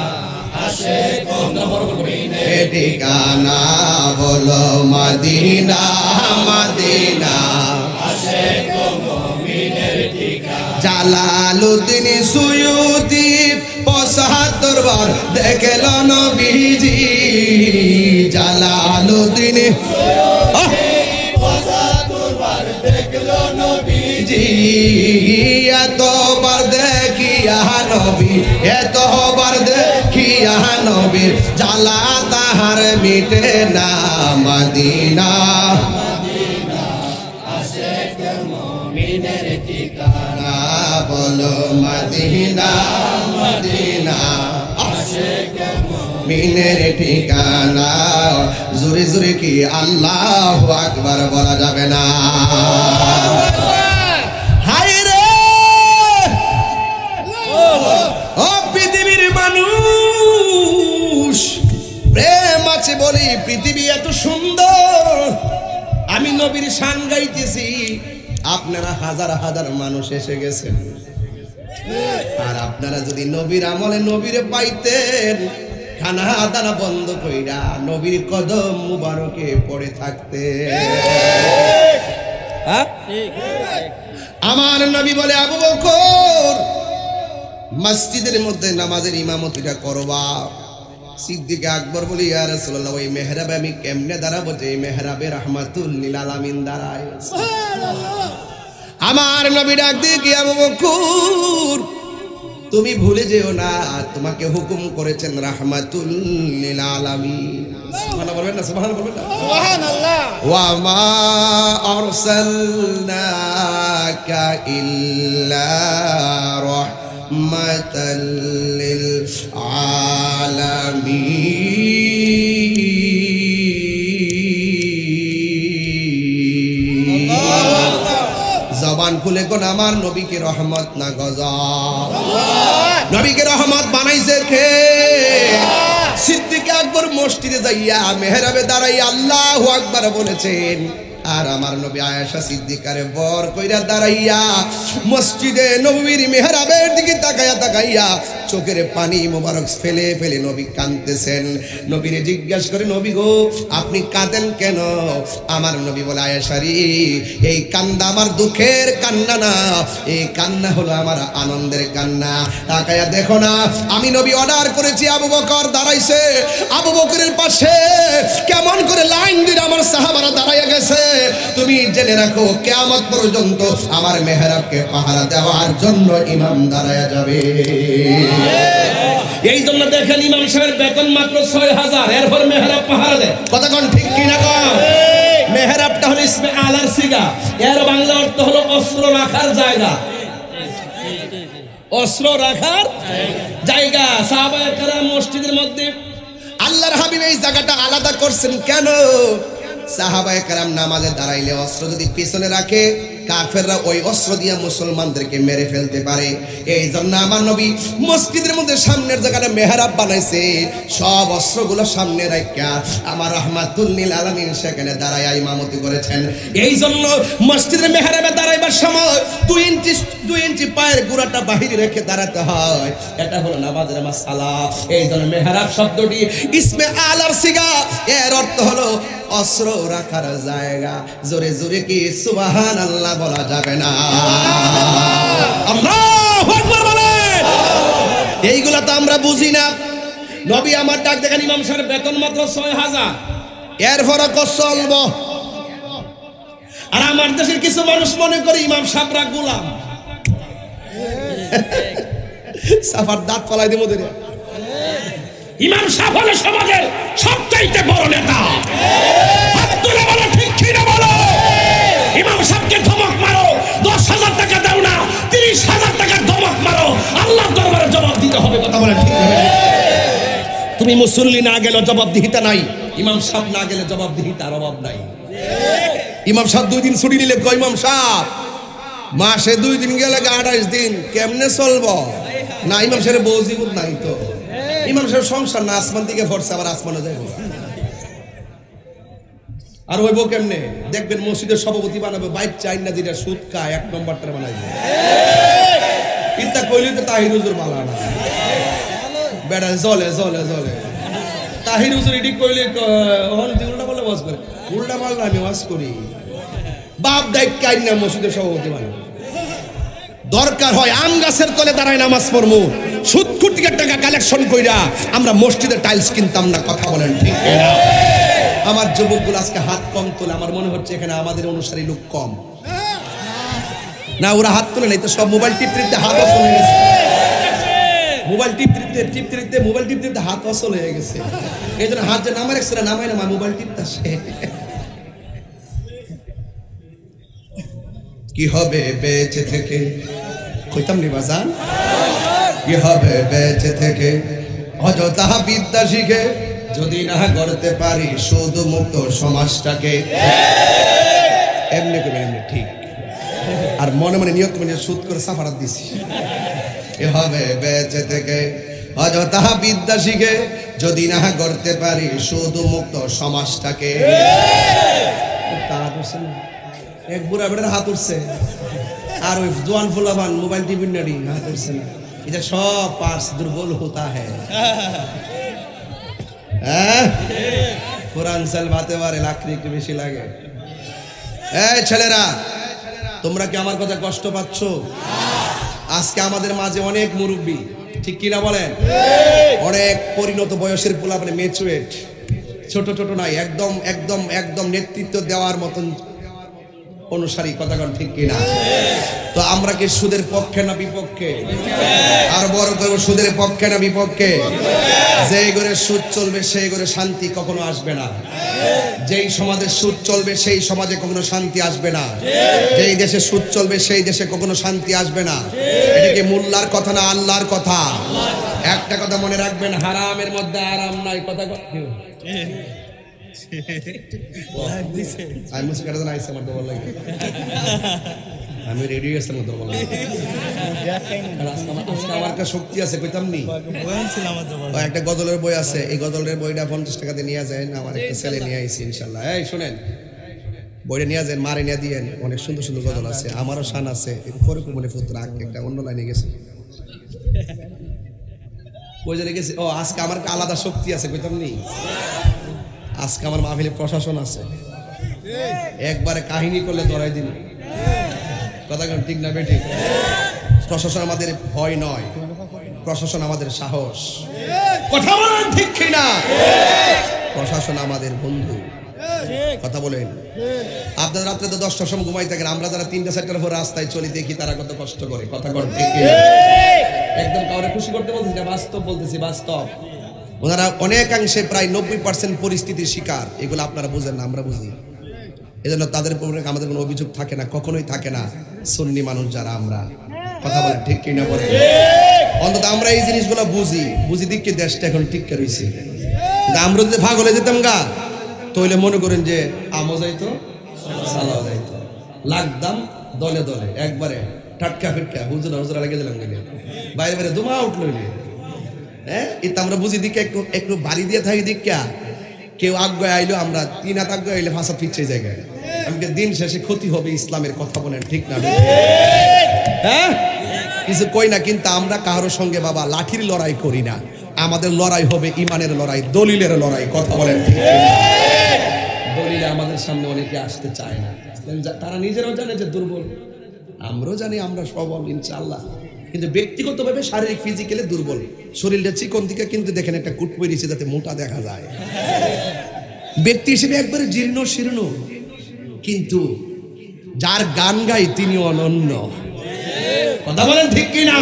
আসে গো মুমিনের ঠিকানা, বলো মদিনা মদিনা, আসে গো মুমিনের ঠিকানা। জালালউদ্দিন সুয়ুতি ৭৫ বার দেখল নবীজি, জালালউদ্দিন সুয়ুতি ৭৫ বার দেখল নবীজি, এতবার দেখিয়া নবী, এতবার দেখিয়া নবীর জ্বালা তাহার মিটে না, মদিনা মদিনা, আসে গো মুমিনের ঠিকানা, বলো মদিনা মদিনা, আসে গো মুমিনের ঠিকানা। জোরে জোরে কি আল্লাহু আকবার বলা যাবে না? হায় রে ও পৃথিবীর মানুষ, প্রেম আছে বলি পৃথিবী এত সুন্দর। আমি নবীর শান গাইতেছি, আপনারা হাজার হাজার মানুষ এসে গেছেন, আর আপনারা যদি নবীর আমলে নবীরে পাইতেন খানা দানা বন্ধ কইরা নবীর কদম মুবারকে পড়ে থাকতে। আমার নবী বলে আবু বকর মসজিদের মধ্যে নামাজের ইমামতিটা করবা। সিদ্দিক আকবর বলি ইয়া রাসূলুল্লাহ ওই মেহরাবে আমি কেমনে দাঁড়াবো যে মেহরাবে রাহমাতুল লিল আলামিন দাঁড়ায়? আমার নবী ডাক দিয়ে কি আবু বকর তুমি ভুলে যেও না তোমাকে হুকুম করেছেন রাহমাতুল লিল আলামিন। সুবহানাল্লাহ বলবেন না? সুবহানাল্লাহ বলবেন না? সুবহানাল্লাহ। ওয়া মা আরসালনাকা ইল্লা রাহমাতাল লিল আলামিন। জবান খুলে কোন আমার নবীকে রহমত না গজব, নবীকে রহমত বানাইছে কে? সিদ্দিক আকবর মসজিদে যাইয়া মেহরাবে দাঁড়াইয়া আল্লাহু আকবার বলেছেন, আর আমার নবী আয়েশা সিদ্দিকারে বর কইরা দাঁড়াইয়া মসজিদে নববীর মেহরাবের দিকে তাকাইয়া তাকাইয়া চোখের পানি মোবারক ফেলে ফেলে নবী কাঁদতেছেন। নবীরে জিজ্ঞাসা করে, নবী গো আপনি কাঁদেন কেন? আমার নবী বলে, আয়েশারি এই কান্না আমার দুঃখের কান্না না, এই কান্না হলো আমার আনন্দের কান্না। তাকায়া দেখো না, আমি নবী অর্ডার করেছি, আবু বকর দাঁড়াইছে, আবু বকরের পাশে কেমন করে লাইন দিয়ে আমার সাহাবারা দাঁড়াইয়া গেছে। তুমি জেনে রাখো কিয়ামত পর্যন্ত আমার মেহরাবকে পাহারা দেওয়ার জন্য ইমাম দাঁড়ায়া যাবে। এই জন্য দেখেন ইমাম সাহেবের বেতন মাত্র ৬,০০০, এরপর মেহরাব পাহারা দেয়। কথা কোন ঠিক কিনা কম? মেহরাবটা হলো ইসমে আলার সিগা, এর বাংলা অর্থ হলো অস্ত্র রাখার জায়গা। অস্ত্র রাখার জায়গা। সাহাবায়ে কেরাম মসজিদের মধ্যে আল্লাহর হাবিব এই জায়গাটা আলাদা করছেন কেন? সাহাবায়ে কেরাম নামাজে দাঁড়াইলে অস্ত্র যদি পিছনে রাখে, কাফেররা ওই অস্ত্র দিয়ে মুসলমানদেরকে মেরে ফেলতে পারে। এই জন্য আমার নবী মসজিদের মধ্যে সামনের জায়গাটা মেহরাব বানাইছে, সব অস্ত্রগুলো সামনে রাখা আমার রাহমাতুল লিল আলামিন সেখানে দাঁড়ায় ইমামতি করেছেন। এই জন্য মসজিদের মেহরাবে দাঁড়াইবার সময় 2 ইঞ্চি পায়ের গোড়াটা বাহিরে রেখে দাঁড়াতে হয়। এটা হলো নামাজের মাসআলা। এই জন্য মেহরাব শব্দটি ইসমে আলার সিগা, এর অর্থ হলো অস্ত্র রাখার জায়গা। জোরে জোরে কি সুবহানাল্লাহ বলা যাবে না? আল্লাহু আকবার বলেন। এইগুলা তো আমরা বুঝি না। নবী আমার ডাক দেখেন ইমাম সাহেবের বেতন মাত্র ৬,০০০, এরপর চলব। আর আমার দেশের কিছু মানুষ মনে করে ইমাম সাহেবরা গোলাম। সাফার দাঁত ফলাই দেবো ধরে। ইমাম সাহেব হলো সমাজের সবচাইতে বড় নেতা। হাত তুলে বলো ঠিক কিনা বলো। ইমাম সাহেবকে ধমক মারো, ১০,০০০ টাকা দাও না, ৩০,০০০ টাকার ধমক মারো, আল্লাহর দরবারে জবাব দিতে হবে। কথা বলেন ঠিক না? তুমি মুসল্লি না গেলে জবাবদিহিতা নাই, ইমাম সাহেব না গেলে জবাবদিহিতার অভাব নাই। ইমাম সাহেব 2 দিন ছুটি নিলে কয় ইমাম সাহেব মাসে 2 দিন গেলে 28 দিন কেমনে চলবো? না, ইমাম সাহেবের বউ জীবন নাই তো। ইমাম সাহেব সংসার না, আসমান থেকে ভরসা, আবার আসমানে যাইব। আর ওই বউ কেমনে দেখবেন মসজিদের সভাপতি বানাবে, বাইক চাই না যেটা সুদ খায় 1 নম্বরটা বানাইবে। চিন্তা কইলে তো তাহির হুজুর বালা না, বেড়া জলে জলে জলে তাহির হুজুর এটি কইলে উল্টা বলে ওয়াজ করে, উল্টা পাল্টা আমি ওয়াজ করি। বাপ দায়িত্ব কাই না মসজিদের সভাপতি বানাবে। দরকার হয় আম গাছের তলে দাঁড়ায় নামাজ পড়বো, সুদ কোটির টাকা কালেকশন কইরা আমরা মসজিদের টাইলস কিনতাম না। কথা বলেন ঠিক না? আমার যুবকগুলো আজকে হাত কম তোলে, আমার মনে হচ্ছে এখানে আমাদের অনুসারী লোক কম না। ওরা হাত তোলে নাই তো, সব মোবাইল টিপতে হাত অসল হয়ে গেছে। মোবাইল টিপতে মোবাইল টিপতে হাত অসল হয়ে গেছে। এই জন্য হাত যে নামার একসাথে নামাই না, মোবাইল টিপতে আসে। কি হবে বেঁচে থেকে, কইতাম নি বাজান, কি হবে বেঁচে থেকে অযথা বিদ্যা শিখে যদি না গড়তে পারি শুধু মুক্ত সমাজটাকে। এমনি করে এমনি ঠিক, আর মনে মনে নিয়ত করে সুদ করে সাফারাত দিছি। কি হবে বেঁচে থেকে অযথা বিদ্যা শিখে যদি না গড়তে পারি শুধু মুক্ত সমাজটাকে। এক বুড়া বেটার হাত উঠছে, আর ওই জোয়ান ফুলাবান মোবাইল টিভি নাড়ি হাত উঠছে না। এটা সব পার্স দুর্বল হতা হ্যাঁ। কোরআন সাল বাতে পারে লাকড়ি একটু বেশি লাগে। এই ছেলেরা, তোমরা কি আমার কথা কষ্ট পাচ্ছ? আজকে আমাদের মাঝে অনেক মুরব্বী, ঠিক কিনা বলেন? অনেক পরিণত বয়সের পোলা, মানে ম্যাচুরেট, ছোট ছোট নাই, একদম একদম একদম নেতৃত্ব দেওয়ার মতন অনুসারী। কথা কোন ঠিক কিনা? তো আমরা কি সুদের পক্ষে না বিপক্ষে? আর বড় করব, সুদের পক্ষে না বিপক্ষে? যেই ঘরে সুদ চলবে সেই ঘরে শান্তি কখনো আসবে না। যেই সমাজে সুদ চলবে সেই সমাজে কখনো শান্তি আসবে না। যেই দেশে সুদ চলবে সেই দেশে কখনো শান্তি আসবে না। এটা কি মোল্লার কথা না আল্লাহর কথা? একটা কথা মনে রাখবেন, হারামের মধ্যে আরাম নাই। কথা আমি রেডি গেছিলাম, আমার কাছে শক্তি আছে, কইতাম নি। একটা গজলের বই আছে, এই গজলের বইটা 50 টাকাতে নিয়ে যায়। আমার একটা ছেলে নিয়ে আইছি ইনশাল্লাহ। এই শোনেন, বইটা নিয়ে যান, মারে নিয়ে দিয়েন। অনেক সুন্দর সুন্দর গজল আছে, আমারও শান আছে। পরে মনে পুত্র একটা অন্য লাইনে গেছে। ওই জন্য গেছি, ও আজকে আমার আলাদা শক্তি আছে, কইতাম নি আজকে আমার মাহফিলে প্রশাসন আছে, একবারে কাহিনী করলে ধরাই দিন, কথা কেন ঠিক না বেটি? প্রশাসন আমাদের ভয় নয়, প্রশাসন আমাদের সাহস, কথা বলেন ঠিক কিনা? প্রশাসন আমাদের বন্ধু, কথা বলেন। আপনার রাত্রে তো 10টার সময় ঘুমাই থাকেন, আমরা যারা 3টা-4টার পর রাস্তায় চলি দেখি তারা কত কষ্ট করে, কথা বলেন ঠিক কিনা? একদম কাউরে খুশি করতে বলতেছি না, বাস্তব বলতেছি, বাস্তব। ওনারা অনেকাংশে প্রায় 90% পরিস্থিতির শিকার, এগুলো আপনারা বুঝেন না, আমরা বুঝি। এজন্য তাদের উপরে আমাদের কোনো অভিযোগ থাকে না, কখনোই থাকে না। সুন্নি মানুষ যারা আমরা, কথা বলেন ঠিক কিনা বলেন? অন্তত আমরা এই জিনিসগুলো বুঝি দিকে দেশটা এখন টিকে রয়েছে। আমরা যদি ভাগ হলে যেতাম গা, তাহলে মনে করেন যে আমও যাইতো, সালাও যাইতো, লাগতাম দলে দলে একবারে টাটকা ফিটকা, হুজুরা লেগে দিলাম গেলে বাইরে বাইরে দুমা উঠলো। হ্যাঁ, এটা আমরা বুঝি দিকে একটু বাড়ি দিয়ে থাকি দিকা, কেউ আজ্ঞা আইলো, আমরা 3 হাত আজ্ঞা আইলে ফাঁসা ফিরছে জায়গায়, আমাকে দিন শেষে ক্ষতি হবে ইসলামের, কথা বলেন ঠিক না? হ্যাঁ, কিছু কই না, কিন্তু আমরা কারোর সঙ্গে বাবা লাঠির লড়াই করি না, আমাদের লড়াই হবে ইমানের লড়াই, দলিলের লড়াই, কথা বলেন ঠিক না? দলিলে আমাদের সামনে অনেকে আসতে চায় না, তারা নিজেরাও জানে যে দুর্বল, আমরাও জানি আমরা সবল ইনশাআল্লাহ, কিন্তু ব্যক্তিগতভাবে শারীরিক ফিজিক্যালি দুর্বল, শরীরটা চিকন দিকে, কিন্তু দেখেন একটা কুট পরিছে যাতে মোটা দেখা যায়, ব্যক্তি হিসেবে একবারে জীর্ণ শীর্ণ, কিন্তু যার গান গাই তিনি অনন্য, কথা বলেন ঠিক কিনা?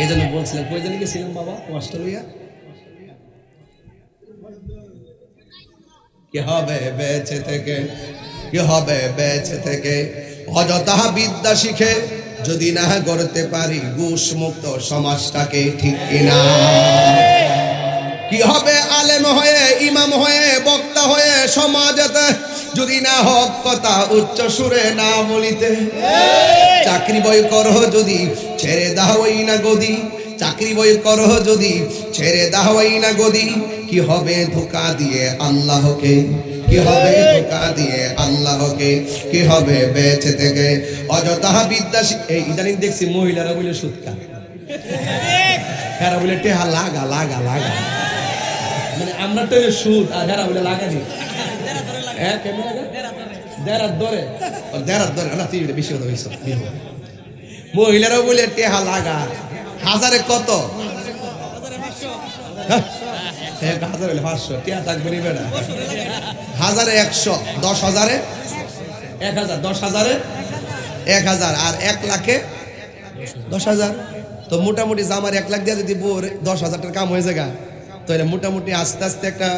এই জন্য বলছিলাম, কই জানি গেছিলাম বাবা অস্ট্রেলিয়া, কি হবে বেঁচে থেকে, কি হবে বেঁচে থেকে, অযথা বিদ্যা শিখে যদি না গড়তে পারি ঘুষ মুক্ত সমাজটাকে, ঠিক কিনা? কি হবে আলেম হয়ে, ইমাম হয়ে, বক্তা হয়ে সমাজেতে যদি না হক কথা উচ্চ সুরে না বলিতে, চাকরি বই করো যদি ছেড়ে দাওই না গদি, চাকরি বই করো যদি ছেড়ে দাওই না গদি, কি হবে ধোঁকা দিয়ে আল্লাহকে, কি হবে ধোঁকা দিয়ে আল্লাহকে, কি হবে বেঁচে থেকে অযথা বিদ্যা। এই ইদানিং দেখছি মহিলারা বলে সুৎকা, হেরা বলে টেহা লাগা লাগা লাগা, মানে আমরা তো সুদ আর হেরা বলে লাগানি, হ্যাঁ কেমন লাগা দেড়ার ধরে না, তুই বেশি কথা বলছ। মহিলারাও বলে টেহা লাগা, হাজারে কত, হাজার হলে 500 টিয়া থাকবে নি বেটা, হাজারে 100, 10,000-এ 1000, 10,000-এ 1000, আর 1 লাখে 10,000, তো মোটামুটি জামার 1 লাখ দিয়ে যদি 10,000 টাকার কাম হয়ে যায়, তাহলে মোটামুটি আস্তে আস্তে একটা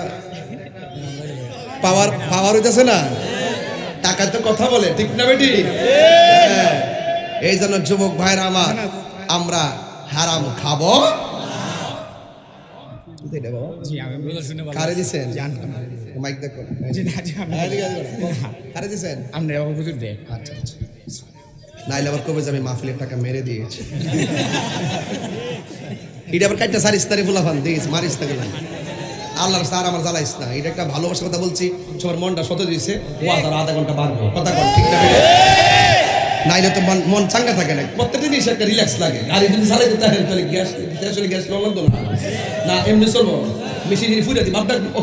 পাওয়ার হইতেছে না, টাকা তো কথা বলে, ঠিক না বেটি? এই জন্য যুবক ভাইরা আমার, আমরা হারাম খাবো। কারে দিছেন মাইক দেখো, কারে দিছেন? আচ্ছা আচ্ছা, নাইলে আবার কবে যাবে মাহফিলের টাকা মেরে দিয়েছে, এটা আবার কাটটা সারিস তারি ফুলাফান দিস মারিস না, গেলাম আল্লাহর স্যার আমার জ্বালাইস না, এটা একটা ভালোবাসার কথা বলছি, সবার মনটা শত দিয়েছে, ও আধা ঘন্টা বাড়বো, কথা কন ঠিক না? নাইলে তো মন চাঙ্গা থাকে না, প্রত্যেকটা জিনিস একটা রিল্যাক্স লাগে, গাড়ি যদি চালাইতে তাহলে তাহলে গ্যাস লাগতো না, এমনি চলবো, মেশিন ফুটে দিই ভাবটা। ও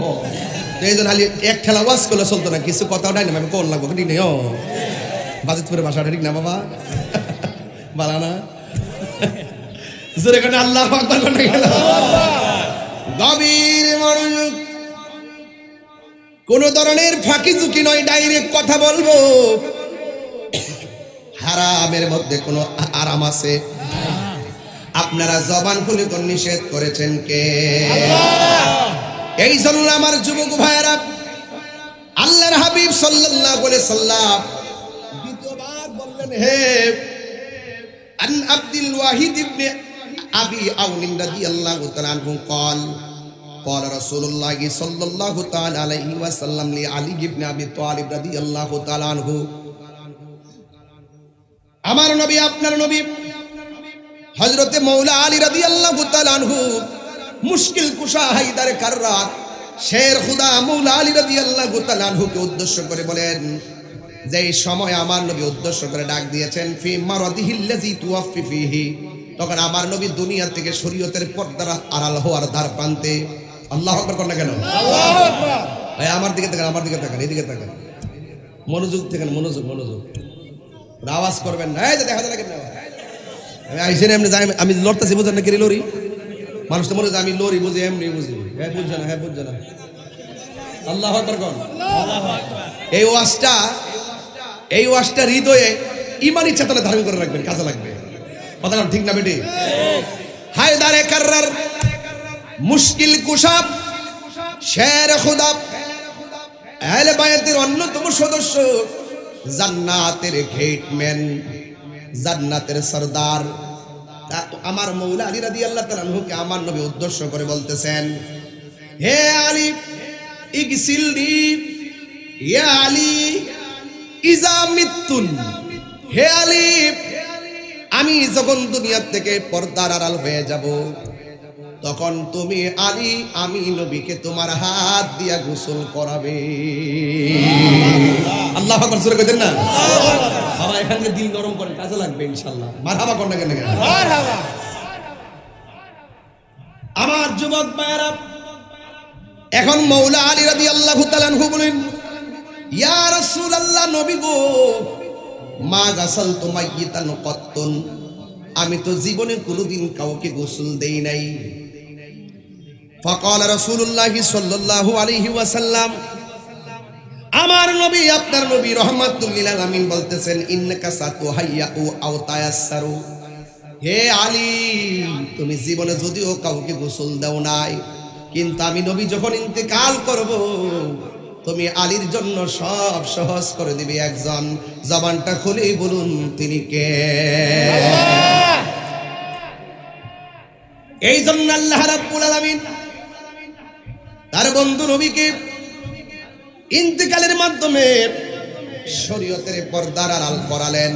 তো এই জন্য খালি এক ঠেলা ওয়াশ করলে চলতো না, কিছু কথাও নাই না, আমি কোন লাগবো ঠিক নেই, ও বাজিতপুরের বাসাটা ঠিক না বাবা, বালা না জোরে আল্লাহ আকবার করে গেল, গভীর মনোযোগ, কোন ধরনের ফাঁকি ঝুঁকি নয়, ডাইরেক্ট কথা বলবো। হারামের মধ্যে কোনো আরাম আছে? আপনারা জবান খুলে কোন নিষেধ করেছেন কে? এই জন্য আমার যুবক ভাইয়েরা, আল্লাহর হাবিব সাল্লাল্লাহু আলাইহি সাল্লাম দ্বিতীয়বার বললেন, হে আন আব্দুল ওয়াহিদ ইবনে আবি আউন রাদিয়াল্লাহু তাআলা আনহু قال قال رسول الله صلى الله تعالى عليه وسلم لعلي بن ابي طالب رضي الله تعالى عنه, আমার নবী আপনার নবী হযরতে মাওলা আলী রাদিয়াল্লাহু তাআলা আনহু মুশকিল কুশা হায়দার কাররাত শের খুদা মাওলা আলী রাদিয়াল্লাহু তাআলা আনহুকে উদ্দেশ্য করে বলেন, যে সময় আমার নবী উদ্দেশ্য করে ডাক দিয়েছেন, ফি মারাদিহিল্লাযী তুওয়াফি ফিহি, তখন আমার নবী দুনিয়া থেকে শরীয়তের পর্দার আড়াল হওয়ার দ্বার প্রান্তে। আল্লাহু আকবার কর না কেন? আল্লাহু আকবার। ভাই আমার দিকে তাকান, আমার দিকে তাকান, এদিকে তাকান, মনোযোগ থেকে মনোযোগ, মনোযোগ, আওয়াজ করবেন না। এই যে দেখা যায় না কেন আমি আইসেন এমনি যাই, আমি লড়তেছি, বুঝেন না কি লড়ি? মানুষ তো মনে হয় আমি লড়ি বুঝি, এমনি বুঝি। হ্যাঁ বুঝছে না, হ্যাঁ বুঝছে না। আল্লাহু আকবার কোন? এই ওয়াজটা হৃদয়ে ইমানি চেতনা ধারণ করে রাখবেন, কাজে লাগবে। কথা ঠিক না বেটি? হায়দারে কাররার, মুশকিল কুশাব, শের খুদা, আহলে বায়াতের অন্যতম সদস্য, জান্নাতের গেটম্যান, জান্নাতের সরদার আমার মৌলা আলী রাদিয়াল্লাহু তাআলা আনহুকে আমার নবী উদ্দেশ্য করে বলতেছেন, হে আলী ইগসিলনি ইয়া আলী ইজা মিতুন। হে আলী, আমি যখন দুনিয়া থেকে পর্দার আড়াল হয়ে যাব, তখন তুমি আলী, আমি নবীকে তোমার হাত দিয়া গোসল করাবে। আল্লাহু আকবার জোরে কইতেন না? বাবা এখানে দিল নরম করে, কাজে লাগবে ইনশাআল্লাহ। মারহাবা কোন না কেন? মারহাবা। আমার যুবক ভাইরা, এখন মৌলা আলী রাদিয়াল্লাহু তাআলা আনহু বলেন, ইয়া রাসূলুল্লাহ, নবী গো, মা গাসালতু মাইয়িতান কত্তুন, আমি তো জীবনে কোনোদিন কাউকে গোসল দেই নাই। ফাকাল রাসূলুল্লাহ সাল্লাল্লাহু আলাইহি ওয়াসাল্লাম, আমার নবী, আপনার নবী রাহমাতুল লিল আলামিন বলতেছেন, ইন্নাকা সাতুহাইয়াউ আও তায়াসসারু। হে আলী, তুমি জীবনে যদিও কাউকে গোসল দাও নাই, কিন্তু আমি নবী যখন ইন্তেকাল করব, তুমি আলীর জন্য সব সহজ করে দিবে একজন। জবানটা খুলেই বলুন, তিনি কে? এই জন্য আল্লাহ রাব্বুল আলামিন তার বন্ধু নবীকে ইন্তেকালের মাধ্যমে শরীয়তের পর্দার আড়াল করালেন।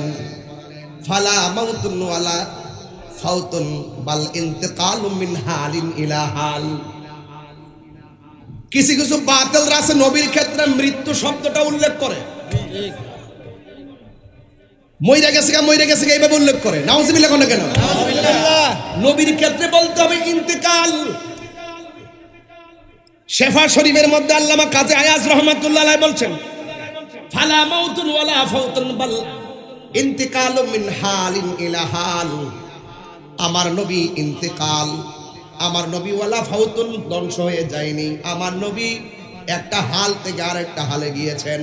ফালা মাউতুন ওয়ালা ফাউতুন বাল ইন্তেকালু মিন হালিন ইলা হাল। কিছু কিছু বাতিল রাসে নবীর ক্ষেত্রে মৃত্যু শব্দটা উল্লেখ করে, মইরা গেছে এইভাবে উল্লেখ করে। নাউজুবিল্লাহ কোন কেন? নবীর ক্ষেত্রে বলতে হবে ইন্তেকাল। শেফা শরীফের মধ্যে আল্লামা কাজী আয়াজ রাহমাতুল্লাহ আলাইহি বলছেন, ফালা মাউতুন ওয়ালা ফাউতুন বাল ইন্তিকালু মিন হালিন ইলা হাল। আমার নবী ইন্তেকাল, আমার নবী ওয়ালা ফাউতুন ধ্বংস হয়ে যায়নি, আমার নবী একটা হাল থেকে আরেকটা হালে গিয়েছেন।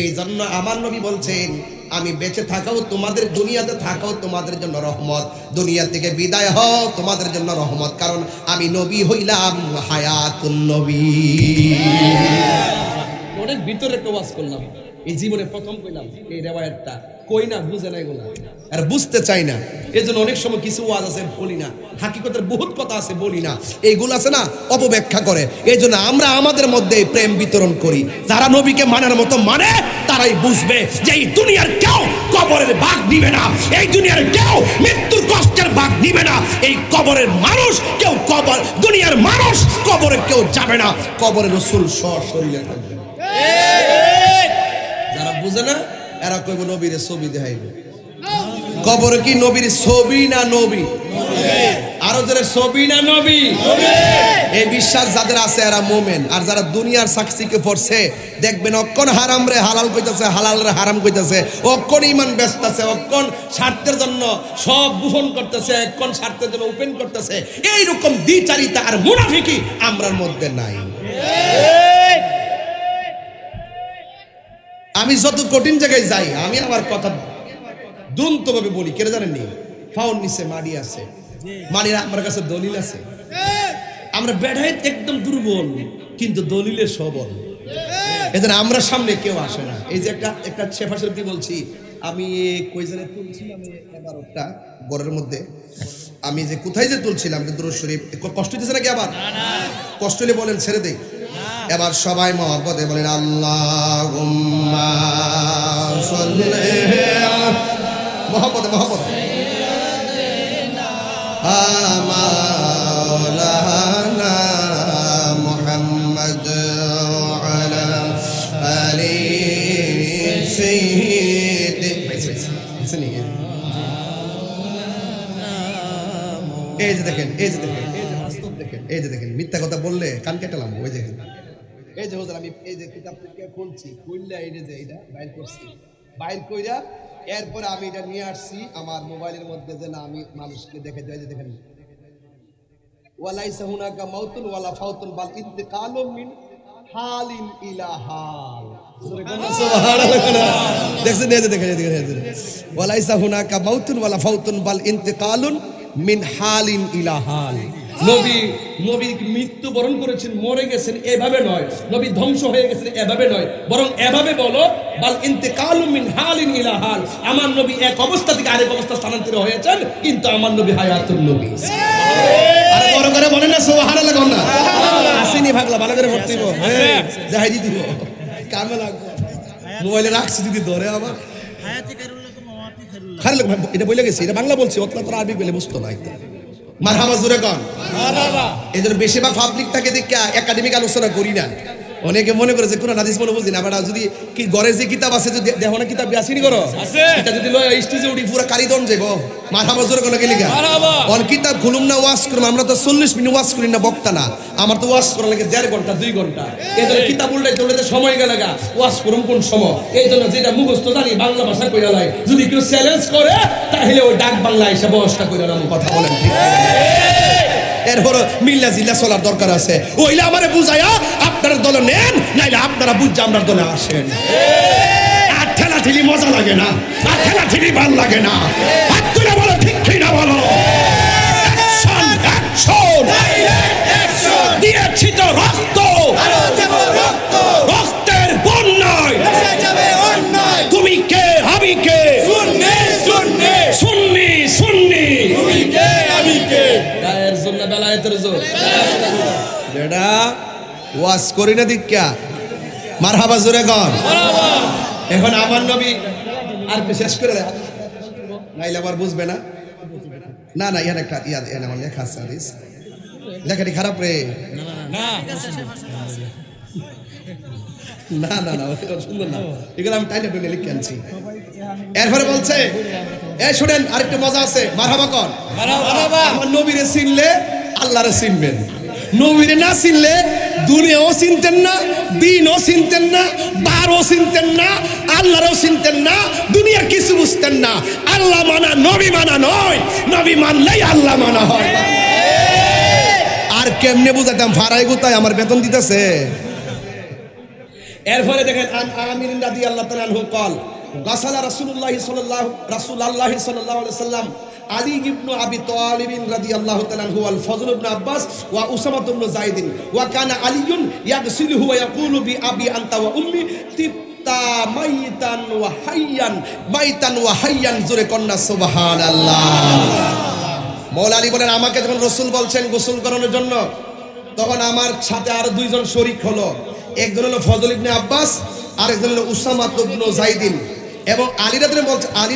এই জন্য আমার নবী বলছেন, আমি বেঁচে থাকাও তোমাদের, দুনিয়াতে থাকাও তোমাদের জন্য রহমত, দুনিয়া থেকে বিদায় হও তোমাদের জন্য রহমত, কারণ আমি নবী হইলাম হায়াতুন নবী। অনেক ভিতরে একটা ওয়াজ করলাম, এই জীবনে প্রথম কইলাম এই রিওয়ায়াতটা, কই না বুঝে না, এগুলা আর বুঝতে চাই না। এজন্য অনেক সময় কিছু ওয়াজ আছে বলি না, হাকিকতের বহুত কথা আছে বলি না, এইগুলো আছে না অপব্যাখ্যা করে। এই জন্য আমরা আমাদের মধ্যে প্রেম বিতরণ করি। যারা নবীকে মানার মতো মানে তারাই বুঝবে যে এই দুনিয়ার কেউ কবরের ভাগ নিবে না, এই দুনিয়ার কেউ মৃত্যুর কষ্টের ভাগ নিবে না, এই কবরের মানুষ কেউ, কবর দুনিয়ার মানুষ কবরে কেউ যাবে না, কবরে রাসূল সশরীরে থাকবে। যারা বুঝে না এরা কইব নবীর ছবি দেখাইবে। কবরে কি নবীর ছবি না নবী? আরো যারা ছবি না নবী, এই বিশ্বাস যাদের আছে এরা মোমেন। আর যারা দুনিয়ার সাক্ষীকে পড়ছে দেখবেন অক্ষণ হারাম রে হালাল কইতাছে, হালাল রে হারাম কইতাছে, অক্ষণ ইমান ব্যস্ত আছে, অক্ষণ স্বার্থের জন্য সব গোপন করতেছে, অক্ষণ স্বার্থের জন্য ওপেন করতেছে। এইরকম দ্বিচারিতা আর মুনাফিকি আমরার মধ্যে নাই। আমি যত কঠিন জায়গায় যাই, আমি আমার কথা দ্রুত ভাবে বলি, কেন জানেননি? ফাউন নিচে মাড়ি আছে, মাড়ির আমার কাছে দলিল আছে। আমরা বেড়াইত একদম দুর্বল, কিন্তু দলিলে সবল। এদের আমরা সামনে কেউ আসে না। এই যে একটা শেফা শরীফ বলছি, আমি কই জানে তুলছিলাম এবারটা ঘরের মধ্যে, আমি যে কোথায় যে তুলছিলাম দুরূদ শরীফ, কষ্ট হইতেছে নাকি? আবার কষ্ট হলে বলেন ছেড়ে দেই। এবার সবাই মহব্বতে বলেন আল্লাহুম্মা সাল্লি, মহব্বতে মহব্বতে মাওলানা মুহাম্মদ আলা আলি সাইয়্যিদ। এই যে দেখেন, এই যে দেখেন, এই যে বাস্তব দেখেন, এই যে দেখেন, মিথ্যা কথা বললে কান কেটালাম। ওই যে এই যে হুজুর আমি এই যে কিতাব থেকে খুলছি, খুললে এই যে এটা বাইর করছি, বাইর কইরা এরপরে আমি এটা নিয়ে আসছি আমার মোবাইলের মধ্যে, যে না আমি মানুষকে দেখে যাই। যে দেখেন, ওয়ালাইসা হুনাকা মাউতুন ওয়ালা ফাউতুন বাল ইন্তিকালুম মিন হালিন ইলা হাল। সুবহানাল্লাহ। দেখছেন, এই যে দেখেন, এই দেখেন, ওয়ালাইসা হুনাকা মাউতুন ওয়ালা ফাউতুন বাল ইন্তিকালুন মিন হালিন ইলা হাল। নবী মৃত্যুবরণ করেছেন, মরে গেছেন এভাবে নয়, নবী ধ্বংস হয়ে গেছেন এভাবে নয়, বরং এভাবে বলো বাল ইন্তিকালুম মিন হালিন ইলা হাল। আমার নবী এক অবস্থা থেকে আরেক অবস্থা স্থানান্তরিত হয়েছেন, কিন্তু আমার নবী হায়াতুন নবী। আরে বড় করে বলেন না সুবহানাল্লাহ। কোন না আসেনি ভাগলা ভালো করে ভর্তি দিব, হ্যাঁ যাই দি দিব, কামে লাগবে মোবাইলে রাখছি দিদি ধরে আবার হায়াতি কারুল্লাহ তো মাওয়াতি কারুল্লাহ খালি এটা বলে গেছি, এটা বাংলা বলছি, অতলা তোর আরবি বলে বুঝতো না। মারহাবা জোরে কোন মারহাবা। এজন্য বেশিরভাগ পাবলিক থাকে দেখে একাডেমিক আলোচনা করি না। অনেকে মনে করে যে কোরআন হাদিস মনে বুঝি না, বাট যদি কি ঘরে যে কিতাব আছে, যদি দেখো না কিতাব আসেনি করো এটা যদি লয় স্টেজে উঠি পুরো কারিদন যাবো। মারহাবা জোরে কোন কে লিখা অন কিতাব খুলুম না ওয়াজ করুম। আমরা তো 40 মিনিট ওয়াজ করি না, বক্তা না, আমার তো ওয়াজ করা লাগে 1.5 ঘন্টা 2 ঘন্টা। এজন্য কিতাব উল্টাই চলতে সময় গেলে গা ওয়াজ করুম কোন সময়। এই জন্য যেটা মুখস্থ জানি বাংলা ভাষা কইরা লাই, যদি কেউ চ্যালেঞ্জ করে তাহলে ওই ডাক বাংলা এসে ব্যবস্থা কইরা নাম কথা বলেন, ঠিক এরপর মিল্লা জিল্লা চলার দরকার আছে। ওইলে আমারে বুঝাইয়া আপনারা দলে নেন, নাইলে আপনারা বুঝা আমরা দলে আসেন। আর ঠেলা ঠেলি মজা লাগে না, আর ঠেলা ঠেলি ভাল লাগে না। হাত তুলে বলো ঠিক কি না বলো। অ্যাকশন অ্যাকশন অ্যাকশন দিয়েছি তো রক্ত, আরো দেব রক্ত, রক্তের বন্যায় ভেসে যাবে অন্যায়। তুমি কে আমি কে, সুন্নি সুন্নি সুন্নি সুন্নি, তুমি কে আমি কে, গায়ের জন্য বেলায়েতের জোর যেটা ওয়াজ করি না দীক্ষা। মারহাবা জোরে কোন মারহাবা। এখন আমার নবী আর শেষ করে নাইলে আবার বুঝবে না। না না ইয়ার একটা ইয়ার আমার লেখা আছে হাদিস, লেখাটি খারাপ রে। না না না না সুন্দর না, এগুলো আমি টাইনে টুনে লিখে আনছি। এরপরে বলছে এই শুনেন আরেকটা মজা আছে। মারহাবা কোন মারহাবা। আমার নবীরে চিনলে আল্লাহরে চিনবেন, নবীরে না চিনলে দুনিয়াও চিনতেন না, দিনও চিনতেন না, বারও চিনতেন না, আল্লাহরও চিনতেন না, দুনিয়ার কিছু বুঝতেন না। আল্লাহ মানা নবী মানা নয়, নবী মানলেই আল্লাহ মানা হয়। আর কেমনে বুঝাতাম, ফারাই গুতায় আমার বেতন দিতেছে। এরপরে দেখেন আমির রাদিয়াল্লাহু তাআলা আনহু قال গাসালা রাসূলুল্লাহ সাল্লাল্লাহু আলাইহি সাল্লাম আলী ইবনে আবি তালিব রাদিয়াল্লাহু তাআলা আনহু ওয়াল ফজল ইবনে আব্বাস ওয়া উসামা ইবনে যায়েদ ওয়া কানা আলীউন ইয়াগসিলুহু ওয়া ইয়াকুলু বি আবি আনতা ওয়া উম্মি তিবতা মাইতান ওয়া হাইয়ান, মাইতান ওয়া হাইয়ান, জোরে কন্না সুবহানাল্লাহ। মওলা আলী বলেন আমাকে যখন রাসূল বলছেন গোসল করানোর জন্য, তখন আমার সাথে আর দুইজন শরীক হলো। একজন হলো ফজল ইবনে আব্বাস, আর একজন হলো উসামা ইবনে যায়েদ। এবং আলী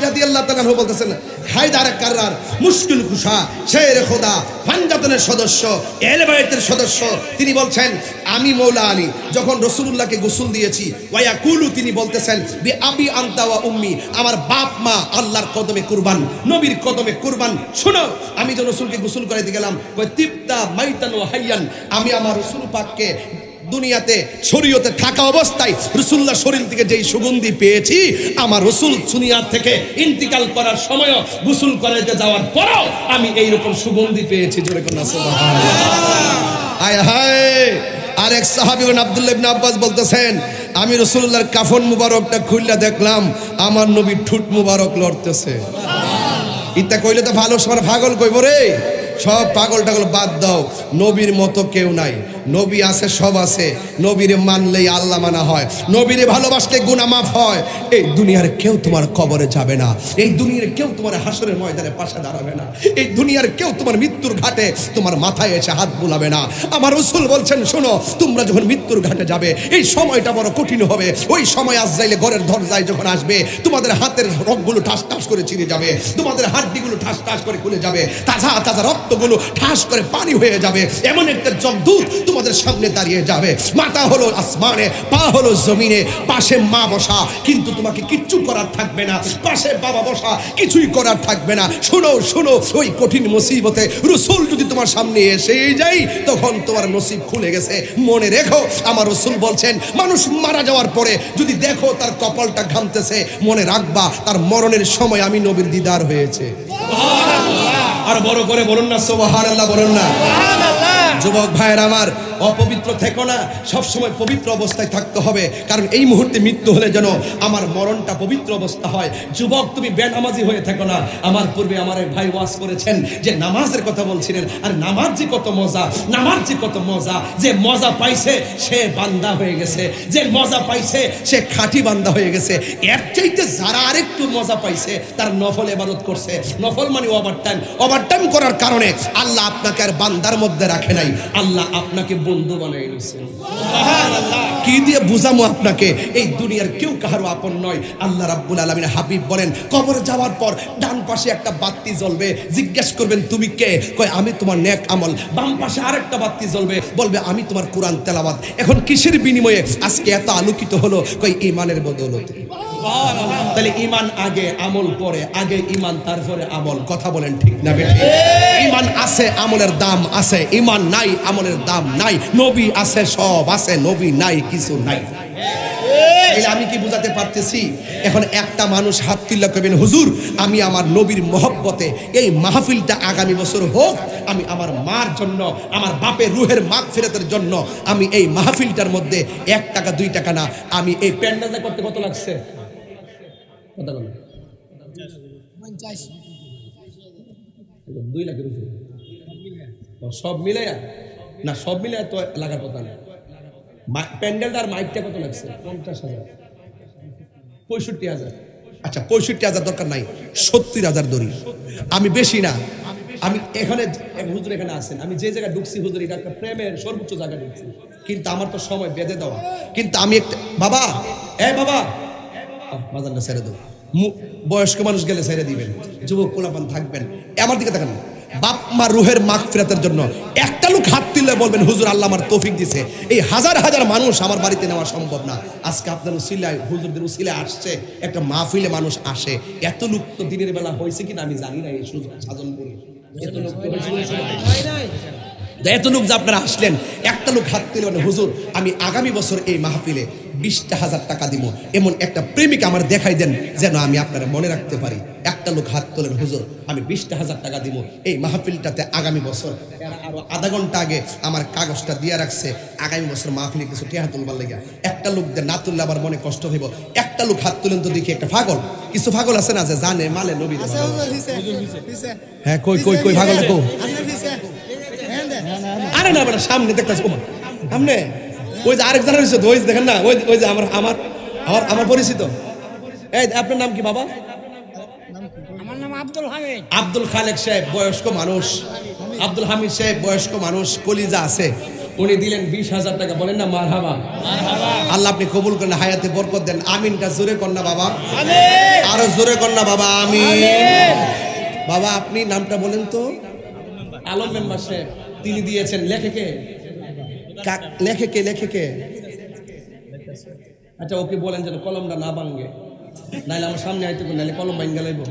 রাদিয়াল্লাহু তাআলা আনহু বলতেছেন হায়দার কাররার মুশকিল কুশা শের খোদা পাঞ্জাতনের সদস্য, এহলে বাইতের সদস্য, তিনি বলছেন আমি মওলা আলী যখন রাসূলুল্লাহকে গোসল দিয়েছি, ওয়া ইয়াকুলু, তিনি বলতেছেন বি আবি আনতা ওয়া উম্মি, আমার বাপ মা আল্লাহর কদমে কুরবান, নবীর কদমে কুরবান। শোনো আমি যখন রাসূলকে গোসল করাইতে গেলাম, ওই তিবতা মাইতান ওয়া হাইয়ান, আমি আমার রাসূল পাককে দুনিয়াতে শরীয়তে থাকা অবস্থায় রাসূলুল্লাহ শরীর থেকে যেই সুগন্ধি পেয়েছি, আমার রাসূল দুনিয়া থেকে ইন্তিকাল করার সময় গোসল করাইতে যাওয়ার পরও আমি এই রকম সুগন্ধি পেয়েছি। জোরে কোন সুবহানাল্লাহ। আয় হায়। আরেক সাহাবী আব্দুল্লাহ ইবনে আব্বাস বলতেছেন আমি রাসূলুল্লাহর কাফন মুবারকটা খুললা দেখলাম আমার নবীর ঠুট মুবারক লড়তেছে। ইতা কইলে তো ভালো সবার পাগল কইব রে। সব পাগল টাগল বাদ দাও, নবীর মতো কেউ নাই। নবী আছে, সব আছে। নবীরে মানলেই আল্লাহ মানা হয়, নবীরে ভালোবাসলে গুনাহ মাফ হয়। এই দুনিয়ার কেউ তোমার কবরে যাবে না, এই দুনিয়ার কেউ তোমার হাসরের ময়দানে পাশে দাঁড়াবে না, এই দুনিয়ার কেউ তোমার মৃত্যুর ঘাটে তোমার মাথায় এসে হাত বুলাবে না। আমার রাসূল বলছেন শোনো, তোমরা যখন মৃত্যুর ঘাটে যাবে এই সময়টা বড় কঠিন হবে। ওই সময় আজরাইল ঘরের দরজায় যখন আসবে, তোমাদের হাতের রগগুলো ঠাস ঠাস করে ছিঁড়ে যাবে, তোমাদের হাড্ডিগুলো ঠাস ঠাস করে খুলে যাবে, তাজা তাজা রক্ত রক্তগুলো ঠাস করে পানি হয়ে যাবে। এমন একটা জগদূত তোমাদের সামনে দাঁড়িয়ে যাবে, মাথা হলো আসমানে, পা হলো জমিনে, পাশে মা বসা, কিন্তু তোমাকে কিচ্ছু করার থাকবে না, পাশে বাবা বসা, কিছুই করার থাকবে না। শোনো শোনো, ওই কঠিন মুসিবতে রাসূল যদি তোমার সামনে এসে যাই, তখন তোমার নসিব খুলে গেছে। মনে রেখো, আমার রাসূল বলছেন, মানুষ মারা যাওয়ার পরে যদি দেখো তার কপালটা ঘামতেছে, মনে রাখবা তার মরণের সময় আমি নবীর দিদার হয়েছে। আর বড় করে বলুন না সুবহানাল্লাহ, বলুন না। যুবক ভাইয়ের আমার, অপবিত্র থেকো না, সবসময় পবিত্র অবস্থায় থাকতে হবে, কারণ এই মুহূর্তে মৃত্যু হলে যেন আমার মরণটা পবিত্র অবস্থা হয়। যুবক, তুমি বেনামাজি হয়ে থেকো না। আমার পূর্বে আমার এক ভাই ওয়াজ করেছেন যে নামাজের কথা বলছিলেন, আর নামাজ যে কত মজা, নামাজ যে কত মজা, যে মজা পাইছে সে বান্দা হয়ে গেছে, যে মজা পাইছে সে খাঁটি বান্দা হয়ে গেছে। এর চাইতে যারা আরেকটু মজা পাইছে তার নফল ইবাদত করছে। নফল মানে ওভারটাইম, ওভারটাইম করার কারণে আল্লাহ আপনাকে আর বান্দার মধ্যে রাখে নাই, আল্লাহ আপনাকে বন্ধু বানিয়ে নিয়েছেন। সুবহানাল্লাহ। কি দিয়ে বুঝামো আপনাকে, এই দুনিয়ার কেউ কারো আপন নয়। আল্লাহ রাব্বুল আলামিন হাবিব বলেন, কবরে যাওয়ার পর ডান পাশে একটা বাতি জ্বলবে, জিজ্ঞেস করবেন তুমি কে, কয় আমি তোমার নেক আমল। বাম পাশে আরেকটা বাতি জ্বলবে, বলবে আমি তোমার কোরআন তেলাওয়াত। এখন কিসের বিনিময়ে আজকে এত আলোকিত হলো, কয় ঈমানের বদৌলতে। তাহলে ঈমান আগে, আমল পরে, আগে ঈমান তারপরে আমল। কথা বলেন ঠিক না বেঠিক? ঈমান আছে, আমলের দাম আছে, ঈমান নাই, আমলের দাম নাই। নবী আছে, সব আছে, নবী নাই, কিছু নাই। আমি কি বুঝাতে পারতেছি? এখন একটা মানুষ হাত তুলে করবেন, হুজুর আমি আমার নবীর মহব্বতে এই মাহফিলটা আগামী বছর হোক, আমি আমার মার জন্য, আমার বাপের রুহের মাগফিরাতের জন্য আমি এই মাহফিলটার মধ্যে 1 টাকা 2 টাকা না, আমি এই প্যান্ডেলটা করতে কত লাগছে? কত বলেন? 2 লাখের উপরে সব মিলে না, সব মিলে তো লাগার কথা না। প্যান্ডেলটার মাইকটা কত লাগছে? 50,000, 65,000। আচ্ছা 65,000 দরকার নাই, 70,000 ধরি। আমি বেশি না, আমি এখানে হুজুর এখানে আছেন, আমি যে জায়গায় ঢুকছি হুজুর এটা একটা প্রেমের সর্বোচ্চ জায়গায় ঢুকছি, কিন্তু আমার তো সময় বেঁধে দেওয়া। কিন্তু আমি একটা বাবা, বাবা বাজারটা ছেড়ে দেবো, বয়স্ক মানুষ গেলে ছেড়ে দিবেন, যুবক পোলাপান থাকবেন। আমার দিকে তাকান, বাপ মা রুহের মাগফিরাতের জন্য একটা লোক হাত তুললে বলবেন হুজুর আল্লাহ আমার তৌফিক দিছে। এই হাজার হাজার মানুষ আমার বাড়িতে নেওয়া সম্ভব না, আজকে আপনার উসিলায়, হুজুরদের উসিলায় আসছে, একটা মাহফিলে মানুষ আসে। এত লোক তো দিনের বেলা হয়েছে কিনা আমি জানি না, এই সুযোগ সাধন করে এত লোক তো এত লোক যে আপনারা আসলেন, একটা লোক হাত তুলে বলেন হুজুর আমি আগামী বছর এই মাহফিলে 20,000 টাকা দিব, এমন একটা প্রেমিক আমার দেখাই দেন যেন আমি আপনারা মনে রাখতে পারি। একটা লোক হাত তোলেন, হুজুর আমি 20,000 টাকা দিব এই মাহফিলটাতে আগামী বছর। আরো আধা ঘন্টা আগে আমার কাগজটা দিয়ে রাখছে, আগামী বছর মাহফিলে কিছু টেহা তুলবার লেগে। একটা লোক না তুললে আবার মনে কষ্ট হইব। একটা লোক হাত তুলেন তো দেখি, একটা পাগল, কিছু পাগল আছে না যে জানে মালে নবী। হ্যাঁ কই কই কই পাগল কো? আরে না বেটা সামনে দেখতেছ সামনে, ওই যে আরেক জানা রয়েছে, ওই দেখেন না, ওই যে আমার আমার আমার আমার পরিচিত। এই আপনার নাম কি বাবা? আমার নাম আব্দুল হামিদ। আব্দুল খালেক সাহেব বয়স্ক মানুষ, আব্দুল হামিদ সাহেব বয়স্ক মানুষ, কলিজা আছে। উনি দিলেন 20,000 টাকা। বলেন না মারহাবা। আল্লাহ আপনি কবুল করেন, হায়াতে বরকত দেন। আমিনটা জোরে কর না বাবা, আরো জোরে কর না বাবা, আমিন। বাবা আপনি নামটা বলেন তো? আলম মেম্বার সাহেব, তিনি দিয়েছেন। লেখকে লেখকে লেখকে আচ্ছা ওকে বলেন যেন কলমটা না ভাঙে, নাইলে আমার সামনে আইতে, নাইলে কলম ভাঙ্গা লাগবে।